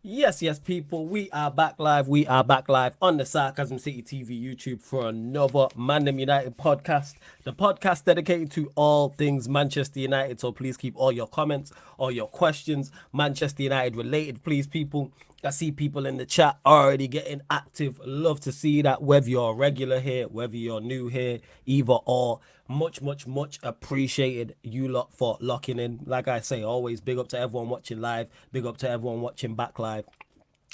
Yes, people, we are back live. We are back live on the Sarcasm City TV YouTube for another ManDem United podcast. The podcast dedicated to all things Manchester United. So please keep all your comments, all your questions, Manchester United related. Please, people, I see people in the chat already getting active. Love to see that, whether you're a regular here, whether you're new here, either or. Much appreciated you lot for locking in. Like I say, always big up to everyone watching live, big up to everyone watching back live.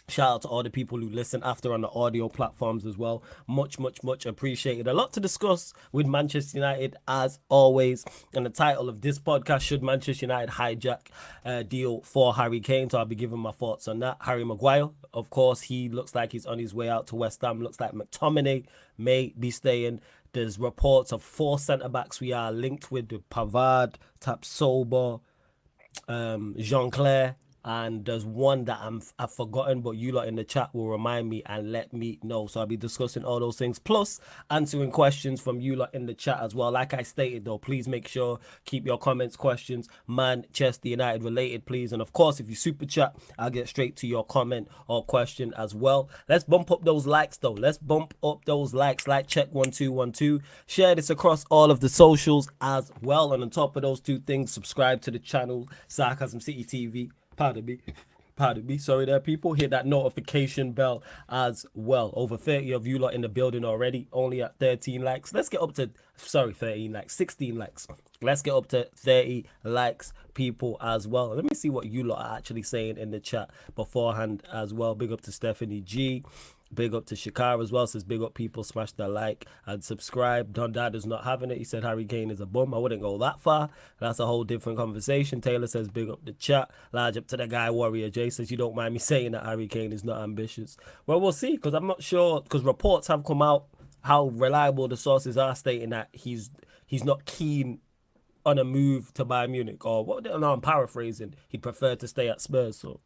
Shout out to all the people who listen after on the audio platforms as well. Much appreciated. A lot to discuss with Manchester United as always. And the title of this podcast, should Manchester United hijack deal for Harry Kane? So I'll be giving my thoughts on that. Harry Maguire, of course, he looks like he's on his way out to West Ham. Looks like McTominay may be staying. There's reports of 4 centre-backs we are linked with Pavard, Tapsoba, Jean-Claire, and there's one that I've forgotten, but you lot in the chat will remind me and let me know. So I'll be discussing all those things, plus answering questions from you lot in the chat as well. Like I stated though, please make sure keep your comments, questions, Manchester United related, please. And of course, if you super chat, I'll get straight to your comment or question as well. Let's bump up those likes though. Let's bump up those likes. Like check 1212. Share this across all of the socials as well. And on top of those two things, subscribe to the channel Sarcasm City TV. Pardon me. Sorry there, people. Hit that notification bell as well. Over 30 of you lot in the building already. Only at 13 likes. Let's get up to, 13 likes, 16 likes. Let's get up to 30 likes, people, as well. Let me see what you lot are actually saying in the chat beforehand as well. Big up to Stephanie G. Big up to Shakar as well. Says big up, people. Smash the like and subscribe. Don Dad is not having it. He said Harry Kane is a bum. I wouldn't go that far. That's a whole different conversation. Taylor says big up the chat. Large up to the guy Warrior. Jay says you don't mind me saying that Harry Kane is not ambitious. Well, we'll see, because I'm not sure, because reports have come out how reliable the sources are stating that he's not keen on a move to Bayern Munich, or what? No, I'm paraphrasing. He'd prefer to stay at Spurs. So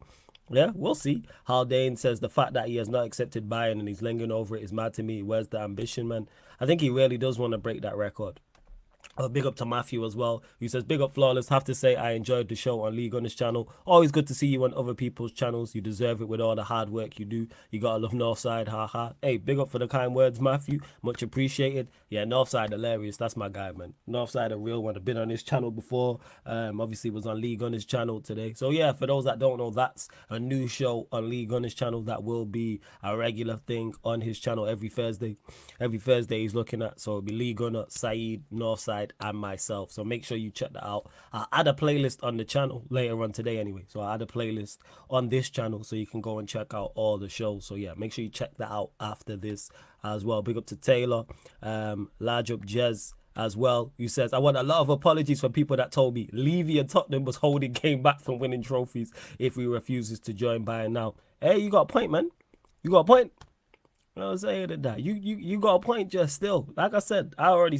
yeah, we'll see. Haldane says the fact that he has not accepted Bayern and he's lingering over it is mad to me. Where's the ambition, man? I think he really does want to break that record. Big up to Matthew as well, who says, big up Flawless. Have to say I enjoyed the show on League on this channel. Always good to see you on other people's channels. You deserve it with all the hard work you do. You gotta love Northside, haha. Hey, big up for the kind words, Matthew. Much appreciated. Yeah, Northside hilarious. That's my guy, man. Northside a real one. I've been on his channel before. Obviously was on League on his channel today. So yeah, for those that don't know, that's a new show on League on his channel that will be a regular thing on his channel every Thursday. Every Thursday he's looking at. So it'll be League Gunner, Saeed, Northside, and myself. So make sure you check that out. I'll add a playlist on the channel later on today anyway. So I'll add a playlist on this channel so you can go and check out all the shows. So yeah, make sure you check that out after this as well. Big up to Taylor, large up Jez as well, who says, I want a lot of apologies for people that told me Levy and Tottenham was holding Kane back from winning trophies if he refuses to join Bayern now. Hey, you got a point, man. You got a point. You know what I'm saying? That you got a point just still. Like I said, I've already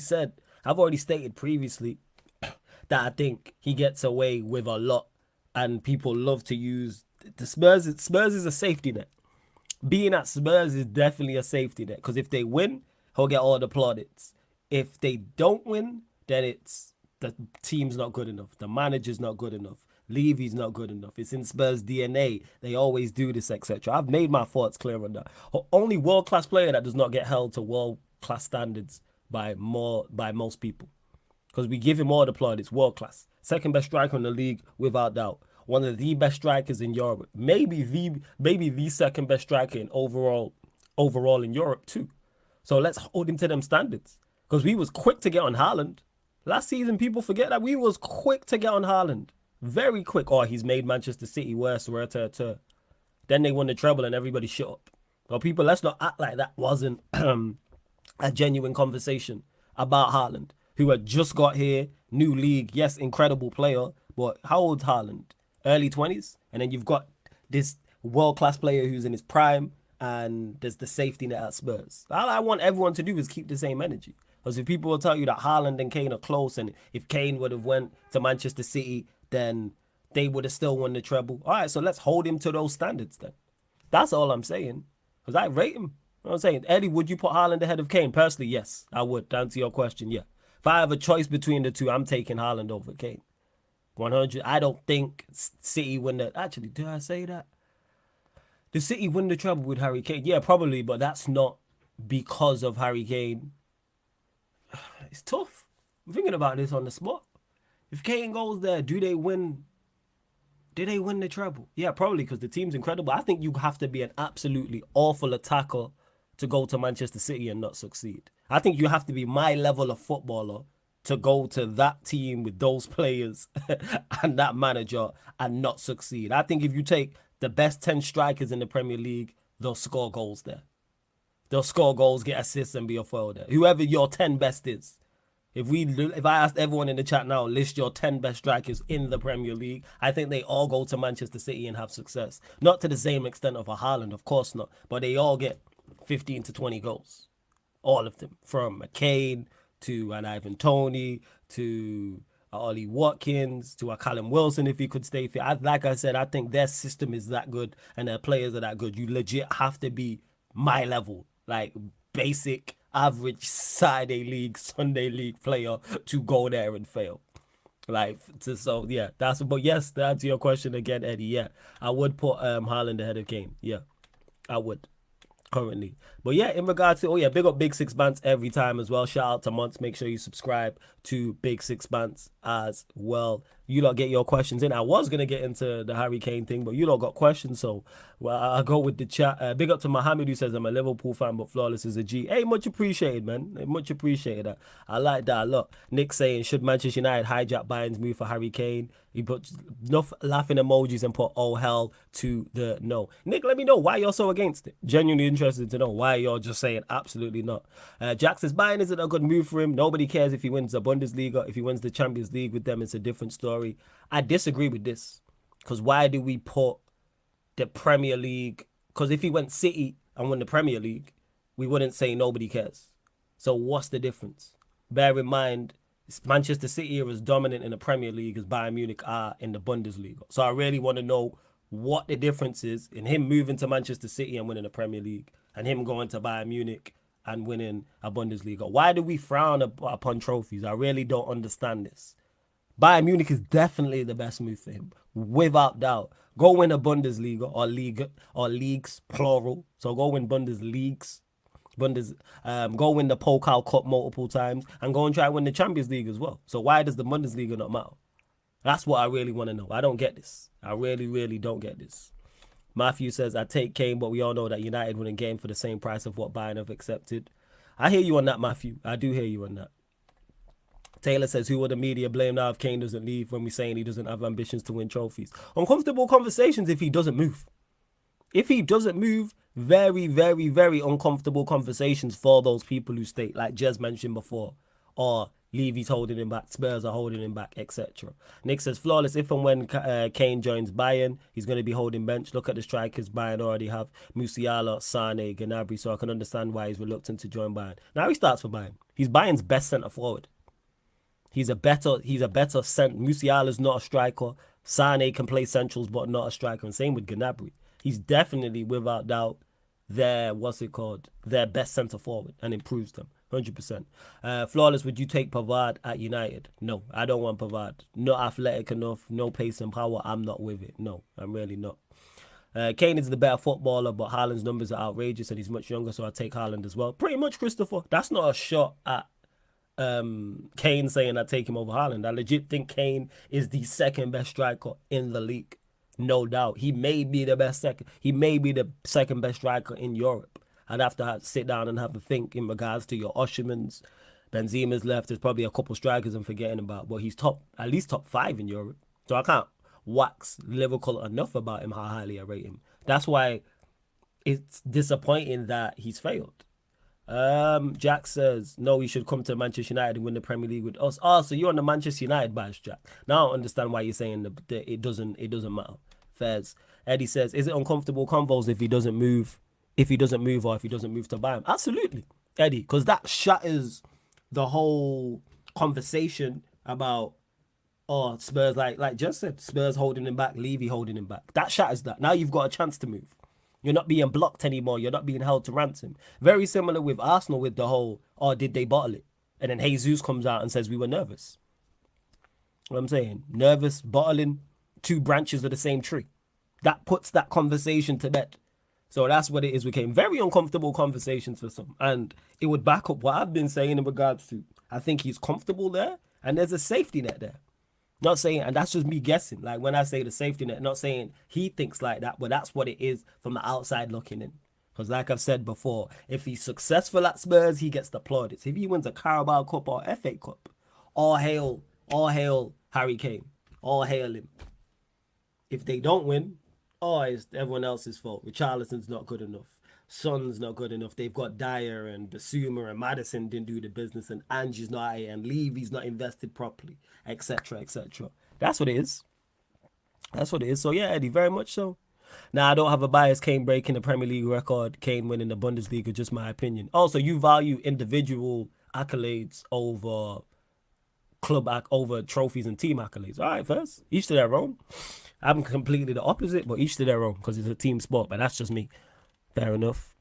stated previously that I think he gets away with a lot, and people love to use the Spurs. Spurs is a safety net. Being at Spurs is definitely a safety net, because if they win, he'll get all the plaudits. If they don't win, then it's the team's not good enough. The manager's not good enough. Levy's not good enough. It's in Spurs DNA. They always do this, etc. I've made my thoughts clear on that. Only world-class player that does not get held to world-class standards by most people, because we give him all the plaudits. World-class. Second best striker in the league, without doubt. One of the best strikers in Europe. Maybe the second best striker in overall in Europe too. So let's hold him to them standards. Because we was quick to get on Haaland. Last season, people forget that we was quick to get on Haaland. Very quick. Oh, he's made Manchester City worse. Then they won the treble and everybody shut up. Well, people, let's not act like that wasn't a genuine conversation about Haaland, who had just got here, new league. Yes, incredible player. But how old's Haaland? Early 20s? And then you've got this world-class player who's in his prime, and there's the safety net at Spurs. All I want everyone to do is keep the same energy. Because if people will tell you that Haaland and Kane are close, and if Kane would have went to Manchester City, then they would have still won the treble. All right, so let's hold him to those standards then. That's all I'm saying. Because I rate him. You know what I'm saying? Eddie, would you put Haaland ahead of Kane? Personally, yes, I would. To answer your question, yeah. If I have a choice between the two, I'm taking Haaland over Kane. 100. I don't think City win the... Actually, did I say that? The City win the treble with Harry Kane. Yeah, probably, but that's not because of Harry Kane. It's tough. I'm thinking about this on the spot. If Kane goes there, do they win? Do they win the treble? Yeah, probably because the team's incredible. I think you have to be an absolutely awful attacker to go to Manchester City and not succeed. I think you have to be my level of footballer to go to that team with those players and that manager and not succeed. I think if you take the best 10 strikers in the Premier League, they'll score goals there. They'll score goals, get assists, and be a foil there. Whoever your 10 best is. If I asked everyone in the chat now, list your 10 best strikers in the Premier League, I think they all go to Manchester City and have success. Not to the same extent of a Haaland, of course not, but they all get 15 to 20 goals. All of them. From a Kane to an Ivan Toney to a Ollie Watkins to a Callum Wilson if he could stay fit. Like I said, I think their system is that good and their players are that good. You legit have to be my level, like basic average Saturday league, Sunday league player to go there and fail. But yes, to answer your question again, Eddie, yeah, I would put Haaland ahead of Kane. Yeah, I would currently. But yeah, in regards to, big up Big Six Bands every time as well. Shout out to Monts. Make sure you subscribe to Big Six Bands as well. You lot get your questions in. I was going to get into the Harry Kane thing, but you lot got questions, so I'll go with the chat. Big up to Mohammed, who says, I'm a Liverpool fan, but Flawless is a G. Hey, much appreciated, man. Much appreciated. I like that a lot. Nick saying, should Manchester United hijack Bayern's move for Harry Kane? He put enough laughing emojis and put, oh, hell to the no. Nick, let me know why you're so against it. Genuinely interested to know why you're just saying absolutely not. Jack says, Bayern isn't a good move for him. Nobody cares if he wins the Bundesliga. If he wins the Champions League with them, it's a different story. I disagree with this, because why do we put the Premier League? Because if he went City and won the Premier League, we wouldn't say nobody cares. So what's the difference? Bear in mind, Manchester City are as dominant in the Premier League as Bayern Munich are in the Bundesliga. So I really want to know what the difference is in him moving to Manchester City and winning the Premier League and him going to Bayern Munich and winning a Bundesliga. Why do we frown upon trophies? I really don't understand this. Bayern Munich is definitely the best move for him, without doubt. Go win a Bundesliga or leagues, plural. So go win Bundesligas. Go win the Pokal Cup multiple times and go and try to win the Champions League as well. So why does the Bundesliga not matter? That's what I really want to know. I don't get this. I really, really don't get this. Matthew says, I take Kane, but we all know that United wouldn't get him for the same price of what Bayern have accepted. I hear you on that, Matthew. I do hear you on that. Taylor says, who will the media blame now if Kane doesn't leave when we're saying he doesn't have ambitions to win trophies? Uncomfortable conversations if he doesn't move. If he doesn't move, very, very, very uncomfortable conversations for those people who state, like Jez mentioned before, or Levy's holding him back, Spurs are holding him back, etc. Nick says, Flawless, if and when Kane joins Bayern, he's going to be holding bench. Look at the strikers Bayern already have, Musiala, Sane, Gnabry, so I can understand why he's reluctant to join Bayern. Now he starts for Bayern. He's Bayern's best centre-forward. He's a better center. Musiala's not a striker. Sane can play centrals, but not a striker. And same with Gnabry. He's definitely, without doubt, their best centre forward and improves them 100%. Flawless, would you take Pavard at United? No, I don't want Pavard. Not athletic enough, no pace and power. I'm not with it. No, I'm really not. Kane is the better footballer, but Haaland's numbers are outrageous and he's much younger, so I take Haaland as well. Pretty much, Christopher. That's not a shot at Kane saying I take him over Haaland. I legit think Kane is the second best striker in the league. No doubt. He may be the second best striker in Europe. I'd have to sit down and have a think in regards to your Osimhen's. Benzema's left. There's probably a couple strikers I'm forgetting about, but he's at least top 5 in Europe. So I can't wax lyrical enough about him, how highly I rate him. That's why it's disappointing that he's failed. Jack says, no, he should come to Manchester United and win the Premier League with us. Oh, so you're on the Manchester United bias, Jack. Now I don't understand why you're saying that it doesn't matter. Fairs. Eddie says, is it uncomfortable convos if he doesn't move or if he doesn't move to Bayern? Absolutely, Eddie, because that shatters the whole conversation about Spurs, like just said, Spurs holding him back, Levy holding him back. That shatters that. Now you've got a chance to move. You're not being blocked anymore. You're not being held to ransom. Very similar with Arsenal with the whole, did they bottle it? And then Jesus comes out and says we were nervous. What I'm saying? Nervous, bottling, two branches of the same tree. That puts that conversation to bed. So that's what it is with Kane. Very uncomfortable conversations for some. And it would back up what I've been saying in regards to, I think he's comfortable there and there's a safety net there. Not saying, and that's just me guessing. Like when I say the safety net, not saying he thinks like that, but that's what it is from the outside looking in. Because like I've said before, if he's successful at Spurs, he gets the plaudits. If he wins a Carabao Cup or FA Cup, all hail Harry Kane. All hail him. If they don't win, oh, it's everyone else's fault. Richarlison's not good enough. Son's not good enough. They've got Dyer and Basuma and Madison didn't do the business and Angie's not here and Levy's not invested properly, etc., etc. That's what it is. That's what it is. So yeah, Eddie, very much so. Now, I don't have a bias. Kane breaking the Premier League record, Kane winning the Bundesliga, just my opinion. Also, you value individual accolades over over trophies and team accolades. All right, first, each to their own. I'm completely the opposite, but each to their own because it's a team sport, but that's just me. Fair enough.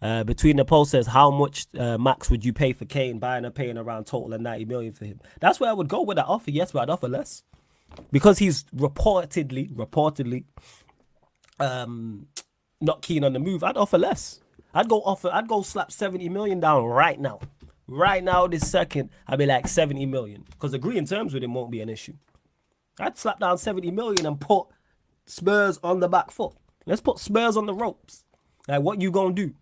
Between the post says, how much max would you pay for Kane? Buying or paying around total of 90 million for him. That's where I would go with that offer. Yes, but I'd offer less because he's reportedly not keen on the move. I'd offer less. I'd go slap 70 million down right now. Right now, this second, I'd be like 70 million because agreeing terms with him won't be an issue. I'd slap down 70 million and put Spurs on the back foot. Let's put Spurs on the ropes. Like, what you gonna do?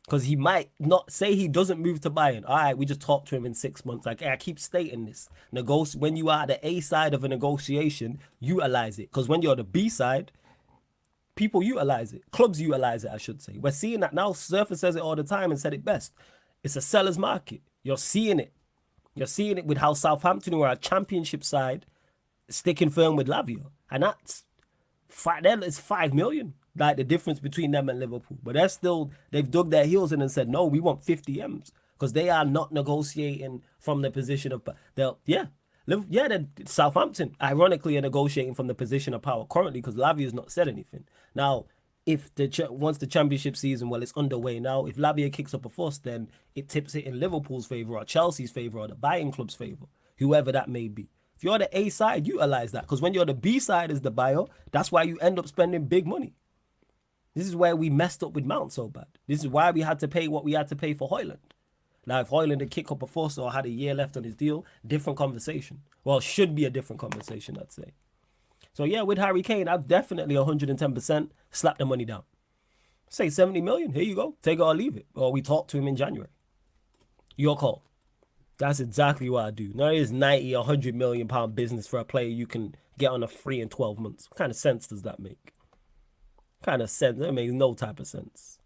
Because he might not say he doesn't move to Bayern. All right, we just talk to him in 6 months. Like, I keep stating this. When you are the A side of a negotiation, utilize it. Because when you're the B side, people utilize it. Clubs utilize it, I should say. We're seeing that now. Surfer says it all the time and said it best. It's a seller's market. You're seeing it. You're seeing it with how Southampton, who are a championship side, sticking firm with Lavia. And that's 5 million. Like the difference between them and Liverpool. But they've dug their heels in and said, no, we want 50 M's. Because they are not negotiating from the position of, Southampton, ironically, are negotiating from the position of power currently because Lavia's not said anything. Now, if once the championship season, it's underway now, if Lavia kicks up a fuss, then it tips it in Liverpool's favour or Chelsea's favour or the Bayern club's favour, whoever that may be. If you're the A side, utilize that. Because when you're the B side as the buyer, that's why you end up spending big money. This is where we messed up with Mount so bad. This is why we had to pay what we had to pay for Højlund. Now, if Højlund had kicked up a fuss or had a year left on his deal, different conversation. Well, should be a different conversation, I'd say. So, yeah, with Harry Kane, I'd definitely 110% slap the money down. Say 70 million, here you go. Take it or leave it. Or we talk to him in January. Your call. That's exactly what I do. Now, it is 90, 100 million pound business for a player you can get on a free in 12 months. What kind of sense does that make? Kind of sense. That makes no type of sense.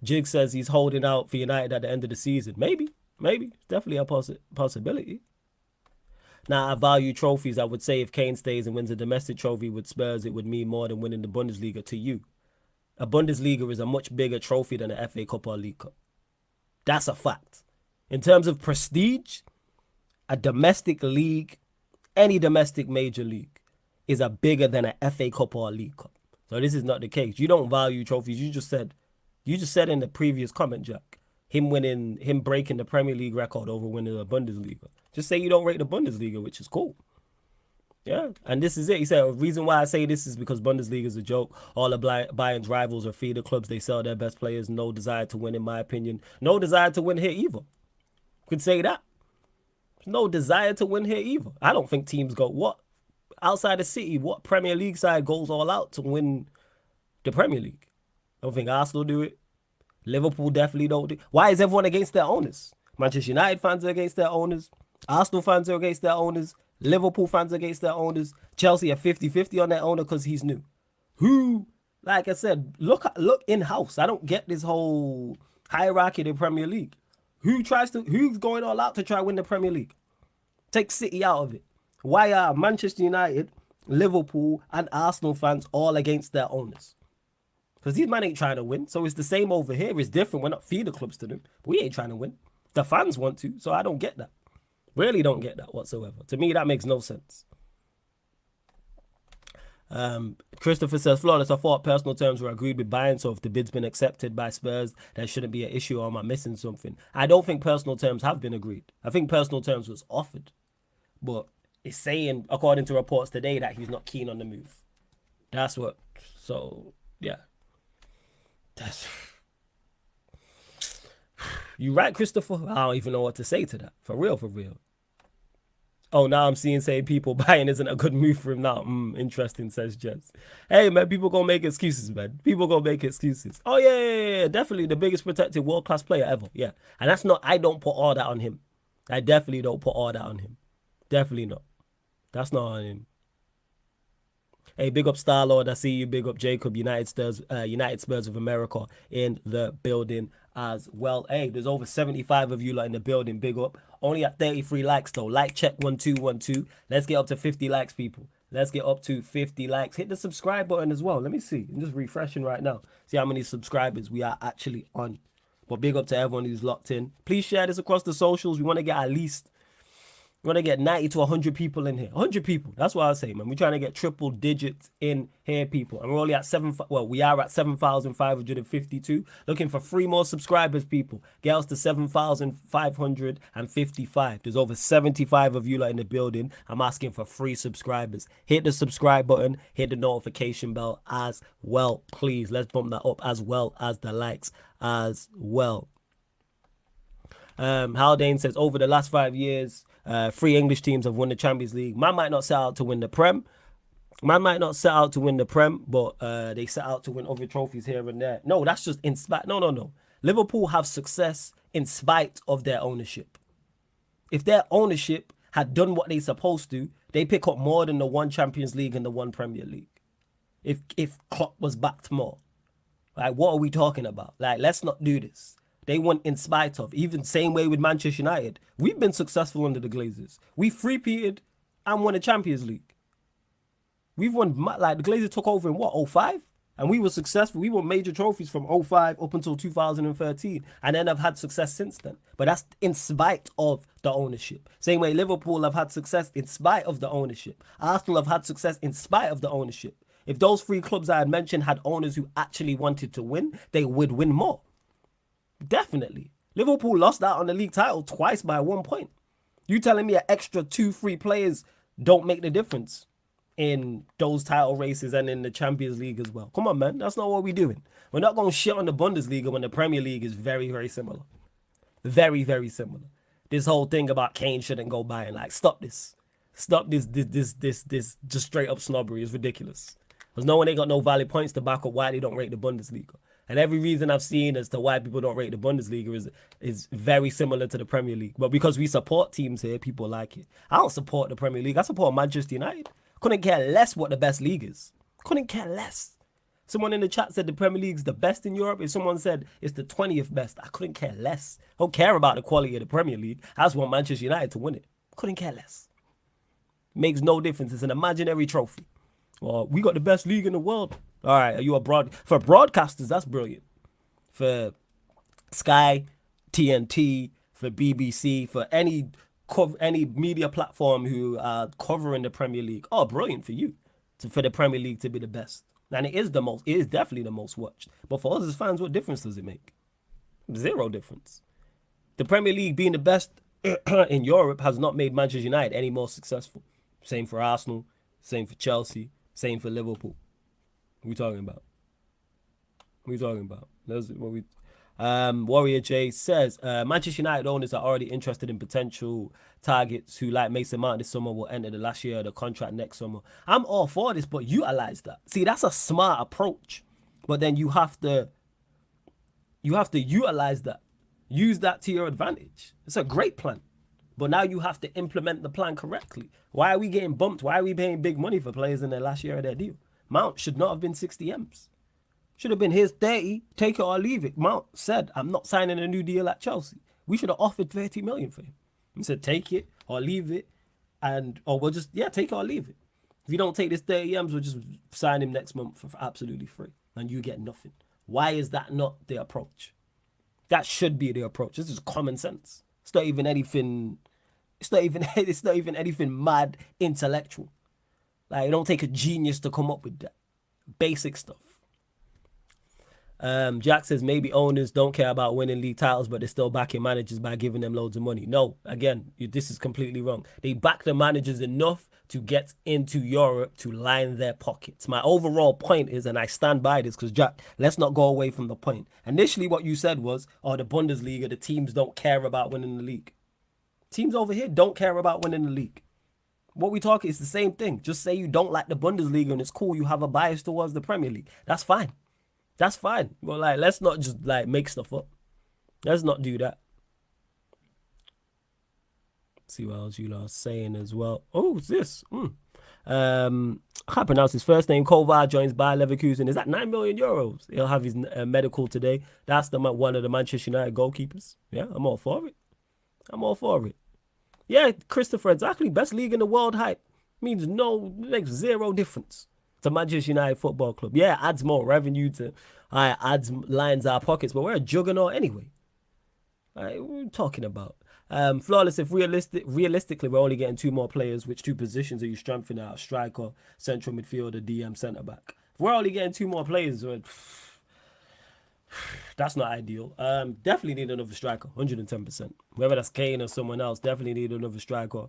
Jig says he's holding out for United at the end of the season. Maybe. Definitely a possibility. Now, I value trophies. I would say if Kane stays and wins a domestic trophy with Spurs, it would mean more than winning the Bundesliga to you. A Bundesliga is a much bigger trophy than an FA Cup or League Cup. That's a fact. In terms of prestige, a domestic league, any domestic major league, is a bigger than an FA Cup or a League Cup. So this is not the case. You don't value trophies. You just said in the previous comment, Jack, him breaking the Premier League record over winning the Bundesliga. Just say you don't rate the Bundesliga, which is cool. Yeah, and this is it. He said, the reason why I say this is because Bundesliga is a joke. All of Bayern's rivals are feeder clubs. They sell their best players. No desire to win, in my opinion. No desire to win here either. Could say that. No desire to win here either. I don't think teams go, outside the city, what Premier League side goes all out to win the Premier League? I don't think Arsenal do it. Liverpool definitely don't do it. Why is everyone against their owners? Manchester United fans are against their owners. Arsenal fans are against their owners. Liverpool fans are against their owners. Chelsea are 50-50 on their owner because he's new. Who, like I said, look in-house. I don't get this whole hierarchy in the Premier League. Who's going all out to try to win the Premier League? Take City out of it. Why are Manchester United, Liverpool, and Arsenal fans all against their owners? Because these men ain't trying to win. So it's the same over here. It's different. We're not feeder clubs to them. But we ain't trying to win. The fans want to. So I don't get that. Really don't get that whatsoever. To me, that makes no sense. Christopher says, flawless. I thought personal terms were agreed with Bayern. So if the bid's been accepted by Spurs, there shouldn't be an issue, or am I missing something? I don't think personal terms have been agreed. I think personal terms was offered. But it's saying, according to reports today, that he's not keen on the move. So Yeah. That's you right, Christopher. I don't even know what to say to that. For real, for real. Oh, now I'm seeing saying people buying isn't a good move for him now. Interesting, says Jess. Hey, man, people gonna make excuses, man. People gonna make excuses. Oh, yeah. Definitely the biggest protected world-class player ever. Yeah. And that's not, I don't put all that on him. I definitely don't put all that on him. Definitely not. That's not on him. Hey, big up Star Lord. I see you. Big up Jacob. United Spurs of America in the building as well. Hey, there's over 75 of you like in the building. Big up. Only at 33 likes though. Like check 1212. Let's get up to 50 likes, people. Let's get up to 50 likes. Hit the subscribe button as well. Let me see. I'm just refreshing right now. See how many subscribers we are actually on. But big up to everyone who's locked in. Please share this across the socials. We want to get at least. We want to get 90 to 100 people in here. 100 people. That's what I say, man. We're trying to get triple digits in here, people. And we're only at we are at 7,552. Looking for 3 more subscribers, people. Get us to 7,555. There's over 75 of you like in the building. I'm asking for 3 subscribers. Hit the subscribe button. Hit the notification bell as well, please. Let's bump that up as well as the likes as well. Haldane says, over the last 5 years, 3 English teams have won the Champions League. Man might not set out to win the Prem. But they set out to win other trophies here and there. No, that's just in spite. No. Liverpool have success in spite of their ownership. If their ownership had done what they're supposed to, they pick up more than the 1 Champions League and the 1 Premier League. If Klopp was backed more. Like, what are we talking about? Like, let's not do this. They won in spite of. Even same way with Manchester United. We've been successful under the Glazers. We three-peated and won a Champions League. We've won, like the Glazers took over in what, 05? And we were successful. We won major trophies from 05 up until 2013. And then have had success since then. But that's in spite of the ownership. Same way Liverpool have had success in spite of the ownership. Arsenal have had success in spite of the ownership. If those 3 clubs I had mentioned had owners who actually wanted to win, they would win more. Definitely. Liverpool lost out on the league title twice by 1 point. You telling me an extra 2-3 players don't make the difference in those title races and in the Champions League as well? Come on, man. That's not what we're doing. We're not going to shit on the Bundesliga when the Premier League is very, very similar. Very, very similar. This whole thing about Kane shouldn't go by and like, stop this. Stop this just straight up snobbery is ridiculous. Because no one ain't got no valid points to back up why they don't rate the Bundesliga. And every reason I've seen as to why people don't rate the Bundesliga is very similar to the Premier League. But because we support teams here, people like it. I don't support the Premier League. I support Manchester United. Couldn't care less what the best league is. Couldn't care less. Someone in the chat said the Premier League's the best in Europe. If someone said it's the 20th best, I couldn't care less. I don't care about the quality of the Premier League. I just want Manchester United to win it. Couldn't care less. Makes no difference. It's an imaginary trophy. Well, we got the best league in the world. All right, are you for broadcasters? That's brilliant. For Sky, TNT, for BBC, for any media platform who are covering the Premier League. Oh, brilliant for you, for the Premier League to be the best. And it is definitely the most watched. But for us as fans, what difference does it make? 0 difference. The Premier League being the best in Europe has not made Manchester United any more successful. Same for Arsenal, same for Chelsea, same for Liverpool. What are we talking about? That's what we. Warrior J says Manchester United owners are already interested in potential targets who, like Mason Mount this summer, will enter the last year of the contract next summer. I'm all for this, but utilize that. See, that's a smart approach. But then you have to utilize that. Use that to your advantage. It's a great plan. But now you have to implement the plan correctly. Why are we getting bumped? Why are we paying big money for players in their last year of their deal? Mount should not have been 60 M's. Should have been his 30, take it or leave it. Mount said, I'm not signing a new deal at Chelsea. We should have offered 30 million for him. He said, take it or leave it. Or we'll just, take it or leave it. If you don't take this 30 M's, we'll just sign him next month for absolutely free. And you get nothing. Why is that not the approach? That should be the approach. This is common sense. It's not even anything mad intellectual. Like, it don't take a genius to come up with that. Basic stuff. Jack says maybe owners don't care about winning league titles, but they're still backing managers by giving them loads of money. No, again, this is completely wrong. They back the managers enough to get into Europe to line their pockets. My overall point is, and I stand by this because Jack, let's not go away from the point. Initially, what you said was, oh, the Bundesliga, the teams don't care about winning the league. Teams over here don't care about winning the league. What we talk is the same thing. Just say you don't like the Bundesliga and it's cool. You have a bias towards the Premier League. That's fine. That's fine. But like, let's not just like make stuff up. Let's not do that. Let's see what else you are saying as well. Oh, what's this? I can't pronounce his first name. Kovar joins Bayer Leverkusen. Is that 9 million euros? He'll have his medical today. That's one of the Manchester United goalkeepers. Yeah, I'm all for it. I'm all for it. Yeah, Christopher, exactly. Best league in the world hype. Makes zero difference to Manchester United Football Club. Yeah, adds more revenue to, lines our pockets, but we're a juggernaut anyway. What are we talking about? Flawless, if realistically, we're only getting 2 more players. Which 2 positions are you strengthening out? Striker, central midfielder, DM, centre back. If we're only getting 2 more players, that's not ideal. Definitely need another striker, 110%. Whether that's Kane or someone else, definitely need another striker.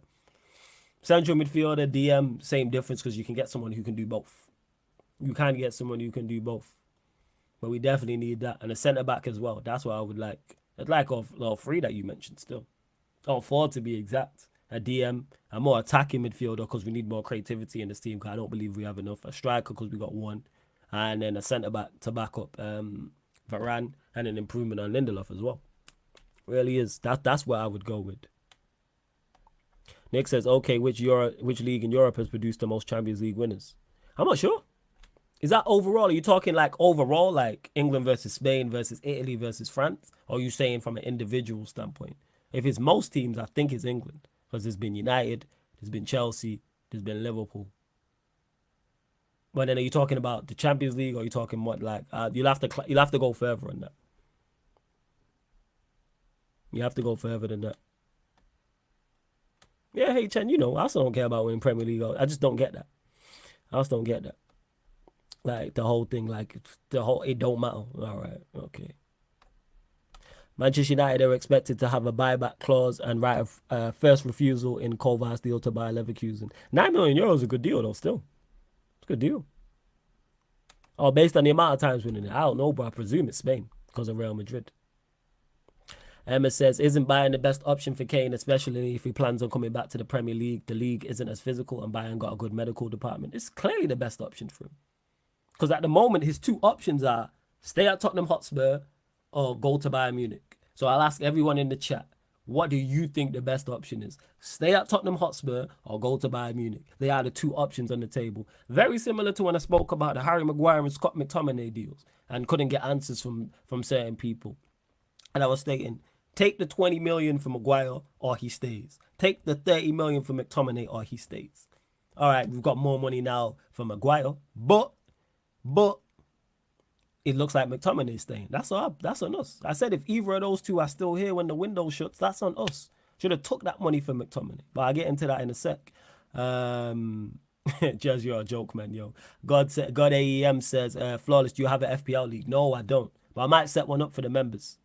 Central midfielder, DM, same difference because you can get someone who can do both. You can get someone who can do both. But we definitely need that. And a centre back as well. That's what I would like. I'd like all 3 that you mentioned still. All 4 to be exact. A DM, a more attacking midfielder because we need more creativity in this team because I don't believe we have enough. A striker because we got 1. And then a centre back to back up Varane and an improvement on Lindelof as well. Really is. That's what I would go with. Nick says, okay, which league in Europe has produced the most Champions League winners? I'm not sure. Is that overall? Are you talking like overall, like England versus Spain versus Italy versus France? Or are you saying from an individual standpoint? If it's most teams, I think it's England. Because there's been United, there's been Chelsea, there's been Liverpool. But then are you talking about the Champions League or are you talking what like you'll have to go further on that. You have to go further than that. Yeah, hey Chen, I also don't care about winning Premier League. I just don't get that. I just don't get that. Like the whole thing, it don't matter. All right, okay. Manchester United are expected to have a buyback clause and right of first refusal in Kovar's deal to buy Leverkusen. 9 million euros is a good deal though. Still, it's a good deal. Oh, based on the amount of times winning it, I don't know, but I presume it's Spain because of Real Madrid. Emma says, isn't Bayern the best option for Kane, especially if he plans on coming back to the Premier League? The league isn't as physical and Bayern got a good medical department. It's clearly the best option for him. Because at the moment, his 2 options are stay at Tottenham Hotspur or go to Bayern Munich. So I'll ask everyone in the chat, what do you think the best option is? Stay at Tottenham Hotspur or go to Bayern Munich? They are the 2 options on the table. Very similar to when I spoke about the Harry Maguire and Scott McTominay deals and couldn't get answers from certain people. And I was stating, take the 20 million for Maguire or he stays. Take the 30 million for McTominay or he stays. All right, we've got more money now for Maguire, but it looks like McTominay is staying. That's on us. I said if either of those 2 are still here when the window shuts, that's on us. Should have took that money for McTominay. But I'll get into that in a sec. Jez, you're a joke, man, yo. God AEM says, Flawless, do you have an FPL league? No, I don't. But I might set one up for the members.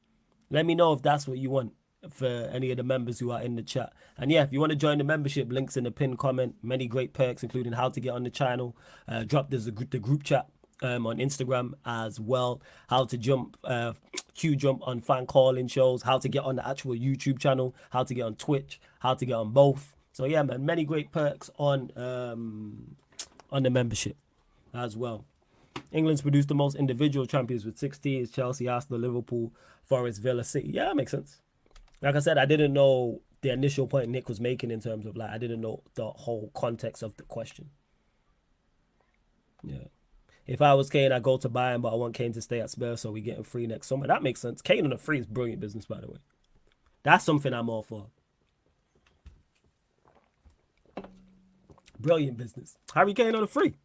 Let me know if that's what you want for any of the members who are in the chat. And yeah, if you want to join the membership, links in the pinned comment. Many great perks, including how to get on the channel. Drop the group chat on Instagram as well. How to queue jump on fan calling shows. How to get on the actual YouTube channel. How to get on Twitch. How to get on both. So yeah, man, many great perks on the membership as well. England's produced the most individual champions with 16. Chelsea, Arsenal, Liverpool, Forest, Villa, City. Yeah, that makes sense. Like I said, I didn't know the initial point Nick was making in terms of I didn't know the whole context of the question. Yeah. If I was Kane, I'd go to Bayern, but I want Kane to stay at Spurs so we get him free next summer. That makes sense. Kane on a free is brilliant business, by the way. That's something I'm all for. Brilliant business. Harry Kane on a free.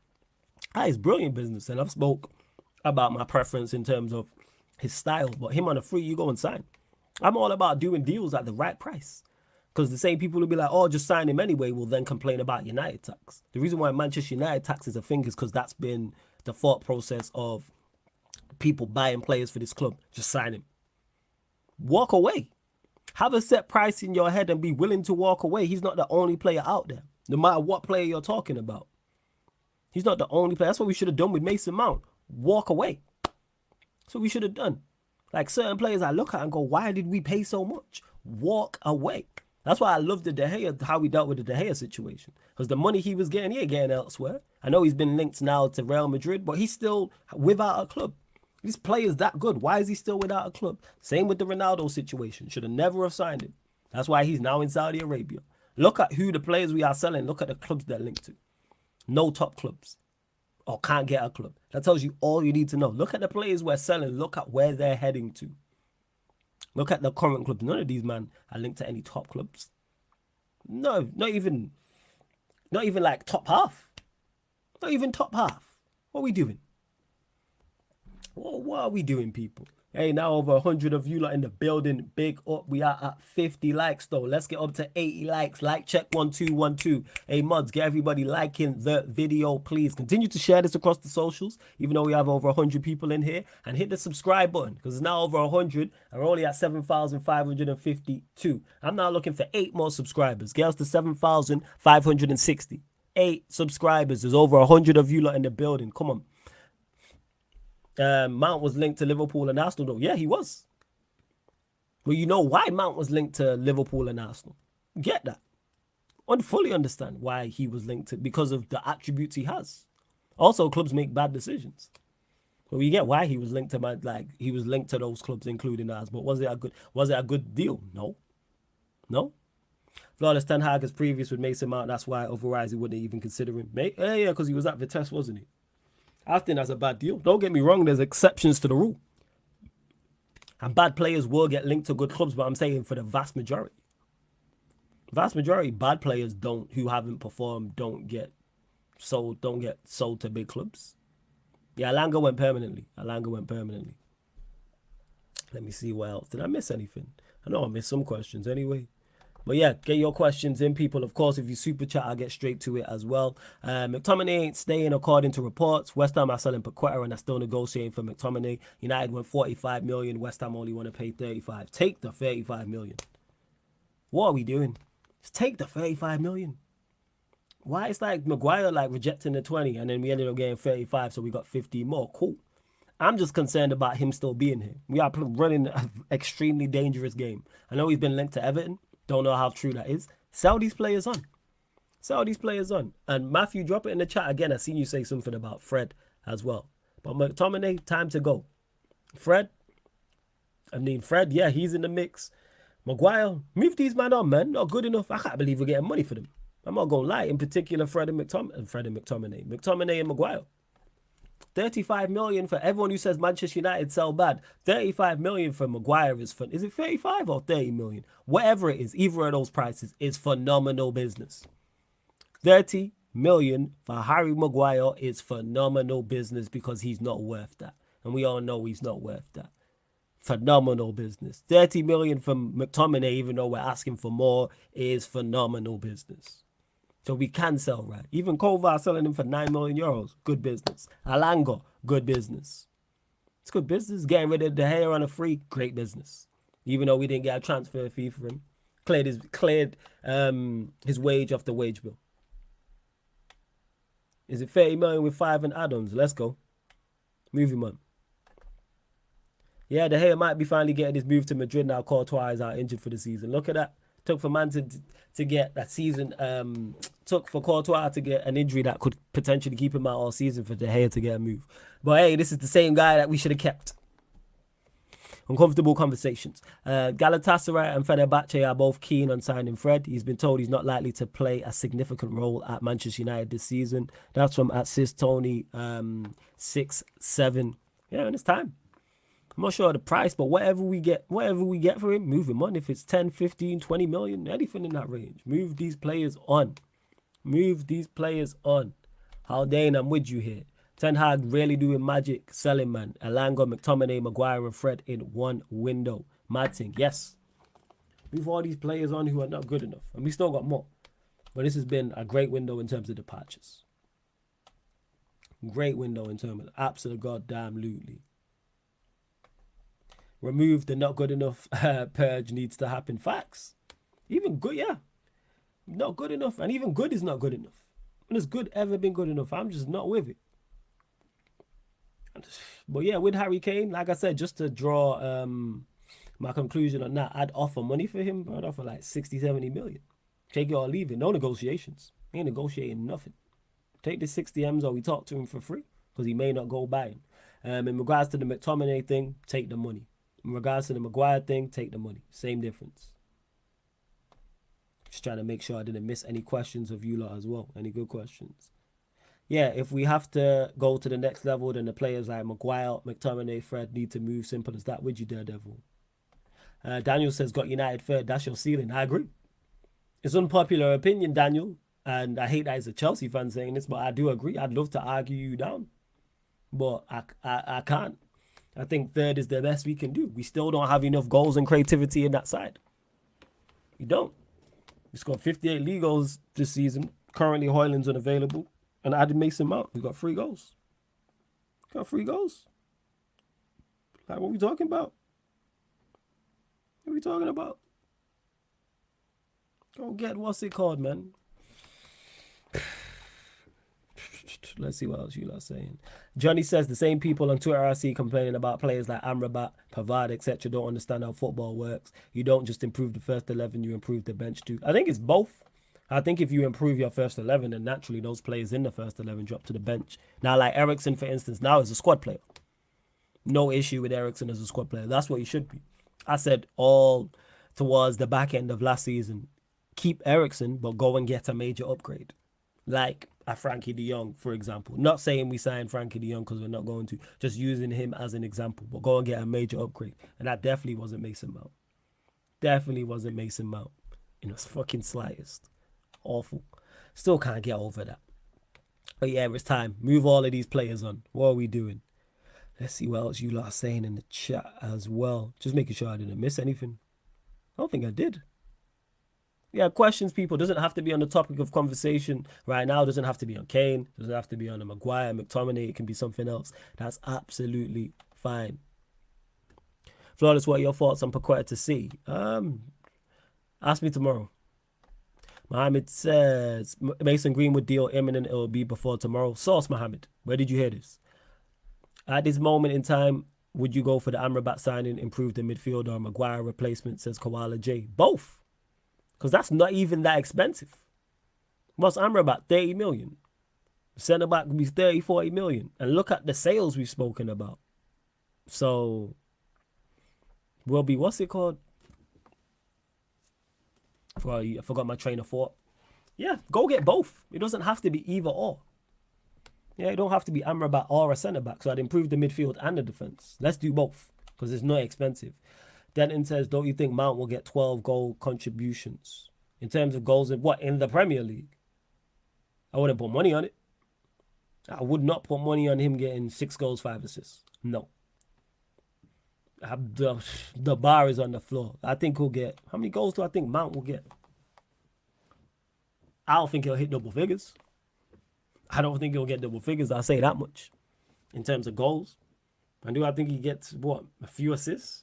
That is brilliant business. And I've spoke about my preference in terms of his style, but him on a free, you go and sign. I'm all about doing deals at the right price. Because the same people will be like, oh, just sign him anyway, will then complain about United tax. The reason why Manchester United tax is a thing is because that's been the thought process of people buying players for this club. Just sign him. Walk away. Have a set price in your head and be willing to walk away. He's not the only player out there, no matter what player you're talking about. He's not the only player. That's what we should have done with Mason Mount. Walk away. That's what we should have done. Like certain players I look at and go, why did we pay so much? Walk away. That's why I love the De Gea, how we dealt with the De Gea situation. Because the money he was getting, he ain't getting elsewhere. I know he's been linked now to Real Madrid, but he's still without a club. This player's that good. Why is he still without a club? Same with the Ronaldo situation. Should have never have signed him. That's why he's now in Saudi Arabia. Look at who the players we are selling. Look at the clubs they're linked to. No top clubs. Or can't get a club. That tells you all you need to know. Look at the players we're selling. Look at where they're heading to. Look at the current clubs. None of these, man, are linked to any top clubs. No, not even like top half. Not even top half. What are we doing? What are we doing, people? Hey, now over 100 of you lot in the building. Big up. We are at 50 likes, though. Let's get up to 80 likes. Like check 1212. Hey, mods, get everybody liking the video, please. Continue to share this across the socials, even though we have over 100 people in here. And hit the subscribe button, because it's now over 100. And we're only at 7,552. I'm now looking for 8 more subscribers. Get us to 7,560. 8 subscribers. There's over 100 of you lot in the building. Come on. Mount was linked to Liverpool and Arsenal, though. Yeah, he was. Well, you know why Mount was linked to Liverpool and Arsenal. Get that. I fully understand why he was linked to, because of the attributes he has. Also, clubs make bad decisions. But we get why he was linked to he was linked to those clubs, including ours. But was it a good deal? No. No. Flawless Ten Hag is previous with Mason Mount. That's why otherwise he wouldn't even consider him. Yeah, because he was at Vitesse, wasn't he? I think that's a bad deal. Don't get me wrong, there's exceptions to the rule. And bad players will get linked to good clubs, but I'm saying for the vast majority. Bad players who haven't performed don't get sold to big clubs. Yeah, Alanga went permanently. Let me see what else. Did I miss anything? I know I missed some questions anyway. But yeah, get your questions in, people. Of course, if you super chat, I'll get straight to it as well. McTominay ain't staying according to reports. West Ham are selling Paqueta and are still negotiating for McTominay. United went 45 million. West Ham only want to pay 35. Take the 35 million. What are we doing? Just take the 35 million. Why it's like Maguire rejecting the 20 and then we ended up getting 35, so we got 50 more. Cool. I'm just concerned about him still being here. We are running an extremely dangerous game. I know he's been linked to Everton. Don't know how true that is. Sell these players on. And Matthew, drop it in the chat again. I seen you say something about Fred as well. But McTominay, time to go. Fred, yeah, he's in the mix. Maguire, move these men on, man. Not good enough. I can't believe we're getting money for them. I'm not going to lie. In particular, Fred and McTominay. McTominay and Maguire. 35 million for everyone who says Manchester United sell bad. 35 million for Maguire is fun. Is it 35 or 30 million? Whatever it is, either of those prices is phenomenal business. 30 million for Harry Maguire is phenomenal business because he's not worth that. And we all know he's not worth that. Phenomenal business. 30 million for McTominay, even though we're asking for more, is phenomenal business. So we can sell right. Even Kovar selling him for 9 million euros. Good business. Alanga, good business. It's good business. Getting rid of De Gea on a free, great business. Even though we didn't get a transfer fee for him. Cleared his wage off the wage bill. Is it 30 million with 5 and add-ons? Let's go. Move him on. Yeah, De Gea might be finally getting his move to Madrid now. Courtois is out injured for the season. Look at that. Took for man to get that season. Took for Courtois to get an injury that could potentially keep him out all season for De Gea to get a move. But hey, this is the same guy that we should have kept. Uncomfortable conversations. Galatasaray and Fenerbahce are both keen on signing Fred. He's been told he's not likely to play a significant role at Manchester United this season. That's from @SysTony 67. Yeah, and it's time. I'm not sure of the price, but whatever we get for him, move him on. If it's 10, 15, 20 million, anything in that range. Move these players on. Haldane, I'm with you here. Ten Hag really doing magic, selling, man. Alanga, McTominay, Maguire, and Fred in one window. Mad thing, yes. Move all these players on who are not good enough. And we still got more. But this has been a great window in terms of departures. Great window in terms of absolute goddamn lutely. remove the not good enough purge needs to happen. Facts. Even good, yeah. Not good enough. And even good is not good enough. When has good ever been good enough? I'm just not with it. But yeah, with Harry Kane, like I said, just to draw my conclusion on that, I'd offer money for him. I'd offer like 60, 70 million. Take it or leave it. No negotiations. Ain't negotiating nothing. Take the 60 M's or we talk to him for free because he may not go buying. In regards to the McTominay thing, take the money. In regards to the Maguire thing, take the money. Same difference. Just trying to make sure I didn't miss any questions of you lot as well. Any good questions? Yeah, if we have to go to the next level, then the players like Maguire, McTominay, Fred need to move. Simple as that. Would you, Daredevil? Daniel says, got United third. That's your ceiling. I agree. It's unpopular opinion, Daniel. And I hate that as a Chelsea fan saying this, but I do agree. I'd love to argue you down. But I can't. I think third is the best we can do. We still don't have enough goals and creativity in that side. We don't. We scored 58 league goals this season. Currently, Højlund's unavailable. And added Mason Mount. We got 3 goals. Got 3 goals. Like, what are we talking about? What are we talking about? Go get what's it called, man. Let's see what else you lot saying. Johnny says the same people on Twitter I see complaining about players like Amrabat, Pavard, etc. don't understand how football works. You don't just improve the first 11, you improve the bench too. I think it's both. I think if you improve your first 11, then naturally those players in the first 11 drop to the bench. Now, like Eriksen, for instance, now is a squad player. No issue with Eriksen as a squad player. That's what he should be. I said all towards the back end of last season, keep Eriksen, but go and get a major upgrade. Like a Frankie de Jong, for example. Not saying we signed Frankie de Jong because we're not going to. Just using him as an example. But go and get a major upgrade. And that definitely wasn't Mason Mount. Definitely wasn't Mason Mount. In the fucking slightest. Awful. Still can't get over that. But yeah, it's time. Move all of these players on. What are we doing? Let's see what else you lot are saying in the chat as well. Just making sure I didn't miss anything. I don't think I did. Yeah, questions, people. Doesn't have to be on the topic of conversation right now. Doesn't have to be on Kane. Doesn't have to be on a Maguire, McTominay. It can be something else. That's absolutely fine. Flawless, what are your thoughts on Paqueta to see? Ask me tomorrow. Mohammed says, Mason Greenwood deal imminent. It will be before tomorrow. Source, Mohammed. Where did you hear this? At this moment in time, would you go for the Amrabat signing, improve the midfield, or Maguire replacement, says Koala J? Both. Because that's not even that expensive. What's Amrabat? 30 million. Centre back would be 30, 40 million. And look at the sales we've spoken about. So, will be, what's it called? I forgot my train of thought. Yeah, go get both. It doesn't have to be either or. Yeah, it don't have to be Amrabat or a centre back. So I'd improve the midfield and the defence. Let's do both because it's not expensive. Denton says, don't you think Mount will get 12 goal contributions? In terms of goals in what? In the Premier League? I wouldn't put money on it. I would not put money on him getting 6 goals, 5 assists. No. The bar is on the floor. I think he'll get... How many goals do I think Mount will get? I don't think he'll hit double figures. I don't think he'll get double figures. I'll say that much. In terms of goals. And do I think he gets, what, a few assists?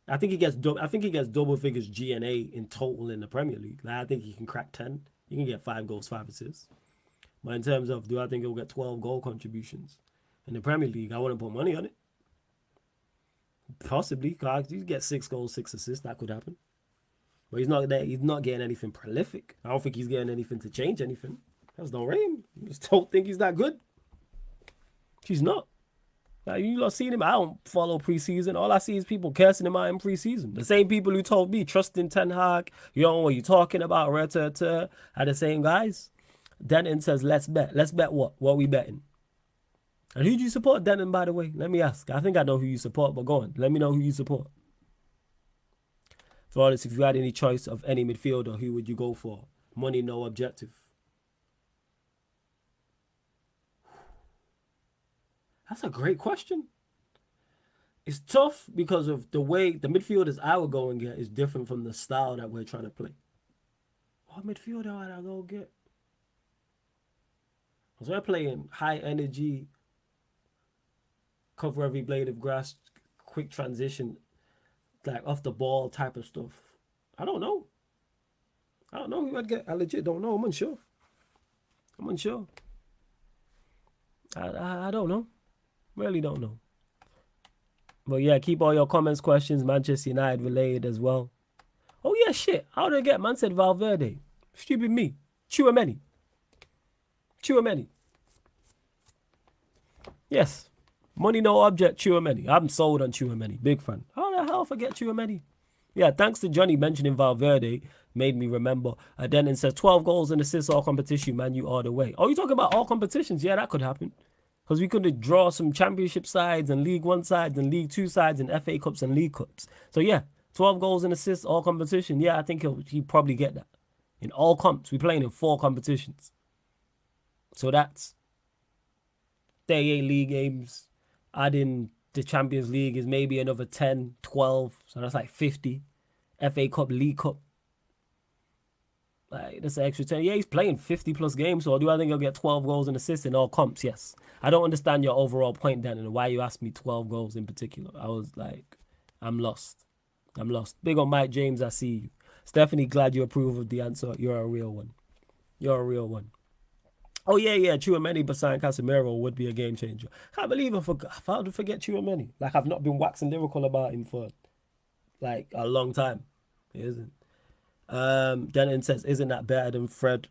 I think he gets double figures G&A in total in the Premier League. Like, I think he can crack 10. He can get 5 goals, 5 assists. But in terms of, do I think he'll get 12 goal contributions in the Premier League? I wouldn't put money on it. Possibly, because you get 6 goals, 6 assists. That could happen. But he's not there. He's not getting anything prolific. I don't think he's getting anything to change anything. That's no rain. I just don't think he's that good. He's not. Like, you lot seen him. I don't follow preseason. All I see is people cursing him out in preseason. The same people who told me trust in Ten Hag. You don't know what you're talking about. Are the same guys. Denton says, let's bet. Let's bet what? What are we betting? And who do you support, Denton, by the way? Let me ask. I think I know who you support, but go on. Let me know who you support. Flawless, if you had any choice of any midfielder, who would you go for? Money, no objective. That's a great question. It's tough because of the way the midfielders I would go and get is different from the style that we're trying to play. What midfielder would I go get? Because we're playing high energy, cover every blade of grass, quick transition, like off the ball type of stuff. I don't know. I don't know who I'd get. I legit don't know. I'm unsure. I don't know. Really don't know. But yeah, keep all your comments, questions, Manchester United related as well. Oh yeah, shit. How did I get? Man said Valverde. Stupid me. Chouameni. Yes. Money no object, Chouameni. I'm sold on Chouameni. Big fan. How the hell forget Chouameni? Yeah, thanks to Johnny mentioning Valverde, made me remember. Denton says 12 goals and assists all competition, man, you all the way. Oh, you talking about all competitions? Yeah, that could happen. Because we could draw some championship sides and League One sides and League Two sides and FA Cups and League Cups. So yeah, 12 goals and assists, all competition. Yeah, I think he'll probably get that. In all comps, we're playing in 4 competitions. So that's 38 league games. Adding the Champions League is maybe another 10, 12. So that's like 50. FA Cup, League Cup. Like, that's an extra 10. Yeah, he's playing 50 plus games. So do I think he'll get 12 goals and assists in all comps? Yes. I don't understand your overall point, Dan, and why you asked me 12 goals in particular. I was like, I'm lost. Big on Mike James, I see you. Stephanie, glad you approve of the answer. You're a real one. Oh, yeah, Chouameni beside Casemiro would be a game changer. Can't believe I failed to forget Chouameni. Like, I've not been waxing lyrical about him for, like, a long time. It isn't. Denton says, isn't that better than Fred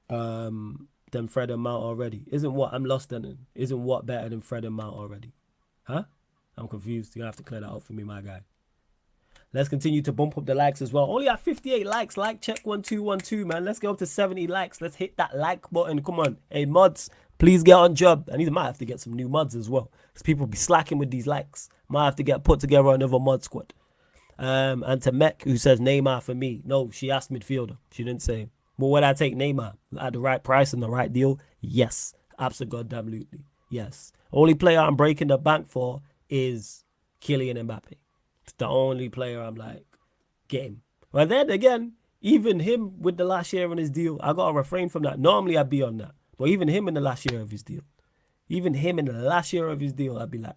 and Mount already? Isn't what? I'm lost, Denton. Isn't what better than Fred and Mount already? Huh? I'm confused. You're going to have to clear that out for me, my guy. Let's continue to bump up the likes as well. Only at 58 likes. Like check 1212, man. Let's go up to 70 likes. Let's hit that like button. Come on. Hey, mods, please get on job. I might have to get some new mods as well. Because people be slacking with these likes. Might have to put together another mod squad. And to Mech, who says Neymar for me. No, she asked midfielder. She didn't say. But would I take Neymar at the right price and the right deal? Yes. Absolutely. Yes. Only player I'm breaking the bank for is Kylian Mbappe. It's the only player I'm like, get him. But then again, even him with the last year on his deal, I got to refrain from that. Normally I'd be on that. But even him in the last year of his deal,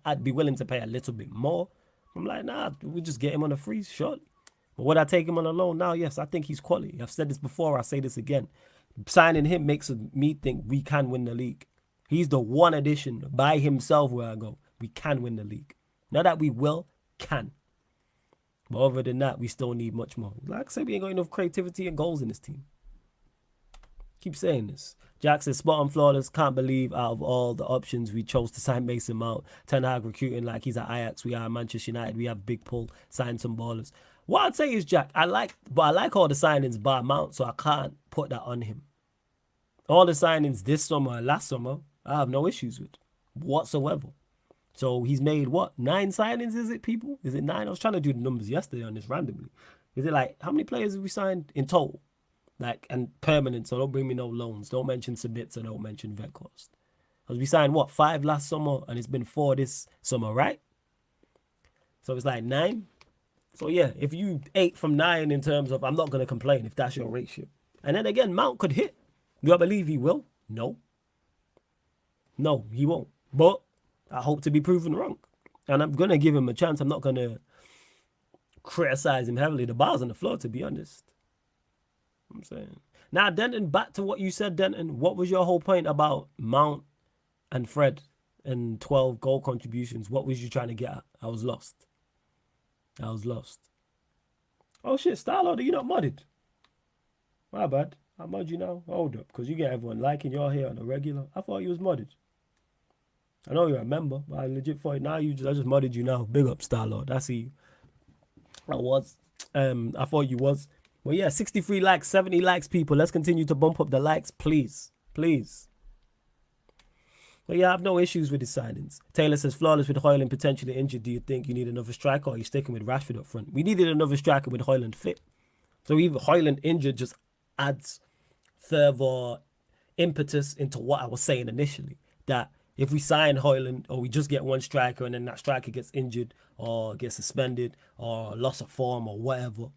I'd be willing to pay a little bit more. I'm like, nah, we just get him on a free shortly. But would I take him on a loan now? Yes, I think he's quality. I've said this before. I say this again. Signing him makes me think we can win the league. He's the one addition by himself where I go. We can win the league. Not that we will, can. But other than that, we still need much more. Like I said, we ain't got enough creativity and goals in this team. Keep saying this. Jack says, spot on flawless. Can't believe out of all the options we chose to sign Mason Mount. Ten Hag recruiting like he's at Ajax. We are Manchester United. We have big pull. Sign some ballers. What I'd say is, Jack, I like all the signings bar Mount, so I can't put that on him. All the signings this summer and last summer, I have no issues with whatsoever. So he's made what? 9 signings, is it, people? Is it 9? I was trying to do the numbers yesterday on this randomly. Is it like, how many players have we signed in total? Like, and permanent, so don't bring me no loans. Don't mention Sabitzer, don't mention Vekhorst. Because we signed, what, 5 last summer, and it's been 4 this summer, right? So it's like 9. So yeah, if you 8 from 9 in terms of, I'm not going to complain if that's your ratio. And then again, Mount could hit. Do I believe he will? No. No, he won't. But I hope to be proven wrong. And I'm going to give him a chance. I'm not going to criticize him heavily. The bar's on the floor, to be honest. I'm saying. Now, Denton, back to what you said, Denton. What was your whole point about Mount and Fred and 12 goal contributions? What was you trying to get at? I was lost. Oh, shit, Starlord, are you not modded? My bad. I'll mod you now. Hold up, because you get everyone liking your hair on a regular. I thought you was modded. I know you're a member, but I legit thought now I just modded you now. Big up, Starlord. I see you. I thought you was. Well, yeah, 63 likes, 70 likes, people. Let's continue to bump up the likes, please. Please. But yeah, I have no issues with his signings. Taylor says, flawless with Højlund potentially injured. Do you think you need another striker or are you sticking with Rashford up front? We needed another striker with Højlund fit. So even Højlund injured just adds further impetus into what I was saying initially. That if we sign Højlund or we just get one striker and then that striker gets injured or gets suspended or loss of form or whatever,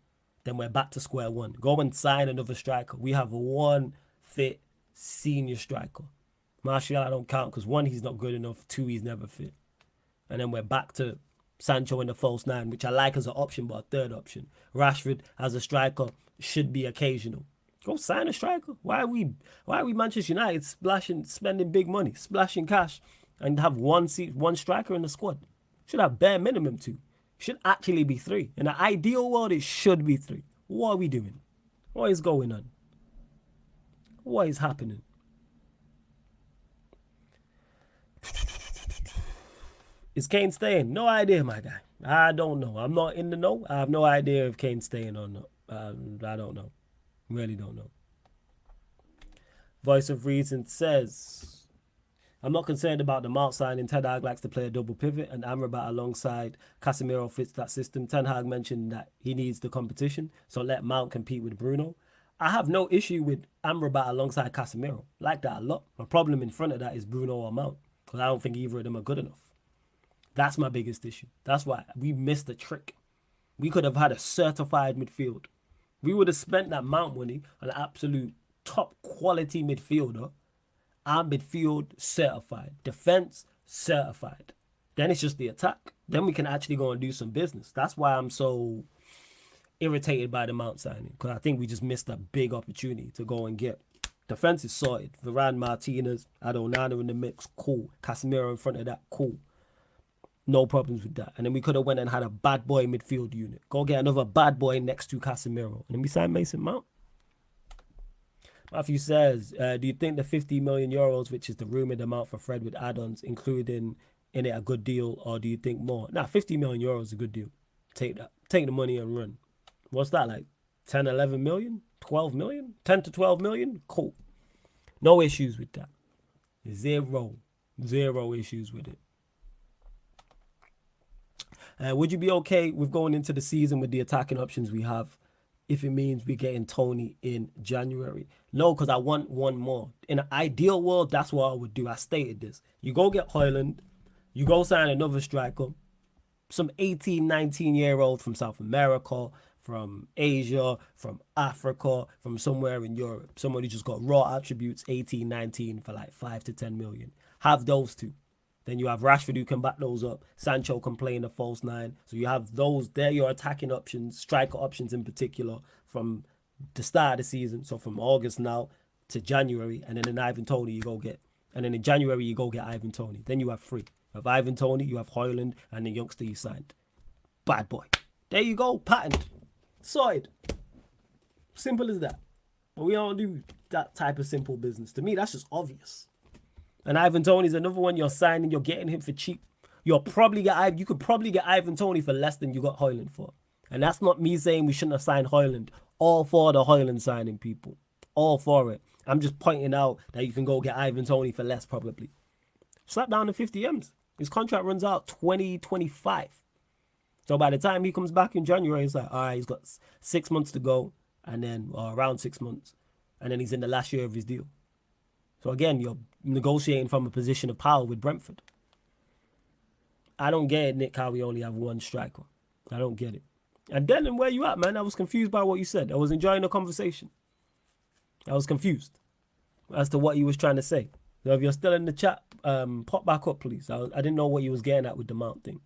then we're back to square one. Go and sign another striker. We have one fit senior striker. Martial, I don't count because 1, he's not good enough. 2, he's never fit. And then we're back to Sancho in the false nine, which I like as an option, but a third option. Rashford as a striker should be occasional. Go sign a striker. Why are we Manchester United spending big money, splashing cash, and have one striker in the squad? Should have bare minimum two. Should actually be three. In an ideal world, it should be three. What are we doing? What is going on? What is happening? Is Kane staying? No idea, my guy. I don't know. I'm not in the know. I have no idea if Kane's staying or not. I don't know. Really don't know. Voice of Reason says, I'm not concerned about the Mount signing. Ten Hag likes to play a double pivot, and Amrabat alongside Casemiro fits that system. Ten Hag mentioned that he needs the competition, so let Mount compete with Bruno. I have no issue with Amrabat alongside Casemiro. Like that a lot. My problem in front of that is Bruno or Mount, because I don't think either of them are good enough. That's my biggest issue. That's why we missed the trick. We could have had a certified midfield. We would have spent that Mount money on an absolute top quality midfielder. Our midfield certified. Defense certified. Then it's just the attack. Then we can actually go and do some business. That's why I'm so irritated by the Mount signing, because I think we just missed a big opportunity to go and get. Defense is sorted. Varane, Martinez, Adonana in the mix, cool. Casemiro in front of that, cool. No problems with that. And then we could have went and had a bad boy midfield unit. Go get another bad boy next to Casemiro. And then we sign Mason Mount. Matthew says, do you think the 50 million euros, which is the rumoured amount for Fred with add-ons, including in it a good deal, or do you think more? Nah, 50 million euros is a good deal. Take that. Take the money and run. What's that like? 10, 11 million? 12 million? 10 to 12 million? Cool. No issues with that. Zero issues with it. Would you be okay with going into the season with the attacking options we have if it means we're getting Tony in January? No, because I want one more. In an ideal world, that's what I would do. I stated this. You go get Højlund. You go sign another striker. Some 18, 19-year-old from South America, from Asia, from Africa, from somewhere in Europe. Somebody just got raw attributes, 18, 19, for like 5 to 10 million. Have those two. Then you have Rashford who can back those up. Sancho can play in the false nine. So you have those. They're your attacking options, striker options in particular, from the start of the season. So from August now to January. And then in Ivan Toney you go get. And then in January you go get Ivan Toney. Then you have three. You have Ivan Toney, you have Højlund, and the youngster you signed. Bad boy. There you go. Patent. Sorted. Simple as that. But we don't do that type of simple business. To me, that's just obvious. And Ivan Toney's another one you're signing. You're getting him for cheap. You could probably get Ivan Toney for less than you got Højlund for. And that's not me saying we shouldn't have signed Højlund. All for the Højlund signing, people. All for it. I'm just pointing out that you can go get Ivan Toney for less probably. Slap down the 50 M's. His contract runs out 2025. So by the time he comes back in January, it's like, all right, he's got 6 months to go. And then, or around 6 months. And then he's in the last year of his deal. So again, you're negotiating from a position of power with Brentford. I don't get it, Nick, how we only have one striker. I don't get it. And Dylan, where you at, man? I was confused by what you said. I was enjoying the conversation. I was confused as to what you was trying to say. So if you're still in the chat, pop back up, please. I didn't know what you was getting at with the Mount thing.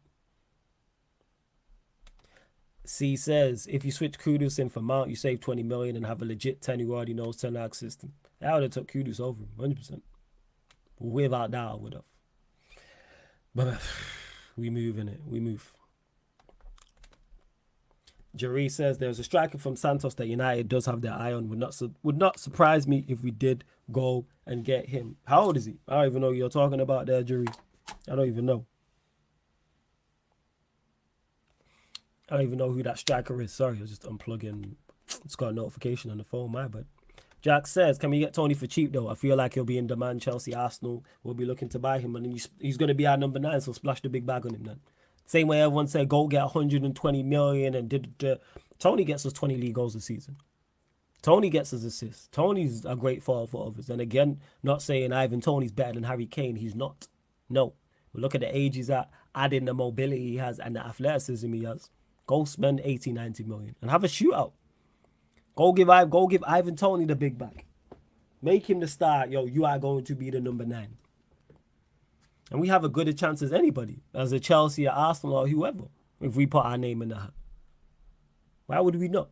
C says, if you switch Kudus in for Mount, you save 20 million and have a legit 10 who already knows 10 Hag system. I would have took Kudus over him, 100%. Without doubt, I would have. But we move in it. We move. Jerry says there's a striker from Santos that United does have their eye on. Would not surprise me if we did go and get him. How old is he? I don't even know you're talking about there, Jerry. I don't even know. I don't even know who that striker is. Sorry, I was just unplugging. It's got a notification on the phone, my bad. Jack says, can we get Tony for cheap, though? I feel like he'll be in demand. Chelsea, Arsenal will be looking to buy him. And then he's going to be our number 9, so splash the big bag on him then. Same way everyone said, go get 120 million and did. Tony gets us 20 league goals a season. Tony gets us assists. Tony's a great fall for others. And again, not saying Ivan Toney's better than Harry Kane. He's not. No. But look at the age he's at, adding the mobility he has and the athleticism he has. Go spend 80, 90 million and have a shootout. Go give Ivan Toney the big back. Make him the star. Yo, you are going to be the number 9. And we have a good a chance as anybody, as a Chelsea, or Arsenal, or whoever, if we put our name in the hat. Why would we not?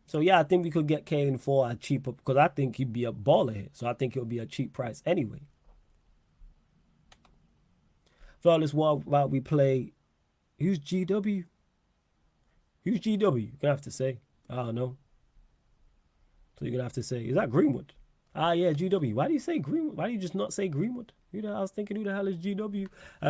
So yeah, I think we could get Kane for a cheaper, because I think he'd be a baller here. So I think it would be a cheap price anyway. Flawless, while we play, who's GW? Who's GW? You're gonna have to say. I don't know. So you're gonna have to say, is that Greenwood? Ah, yeah, GW. Why do you say Greenwood? Why do you just not say Greenwood? I was thinking, who the hell is GW?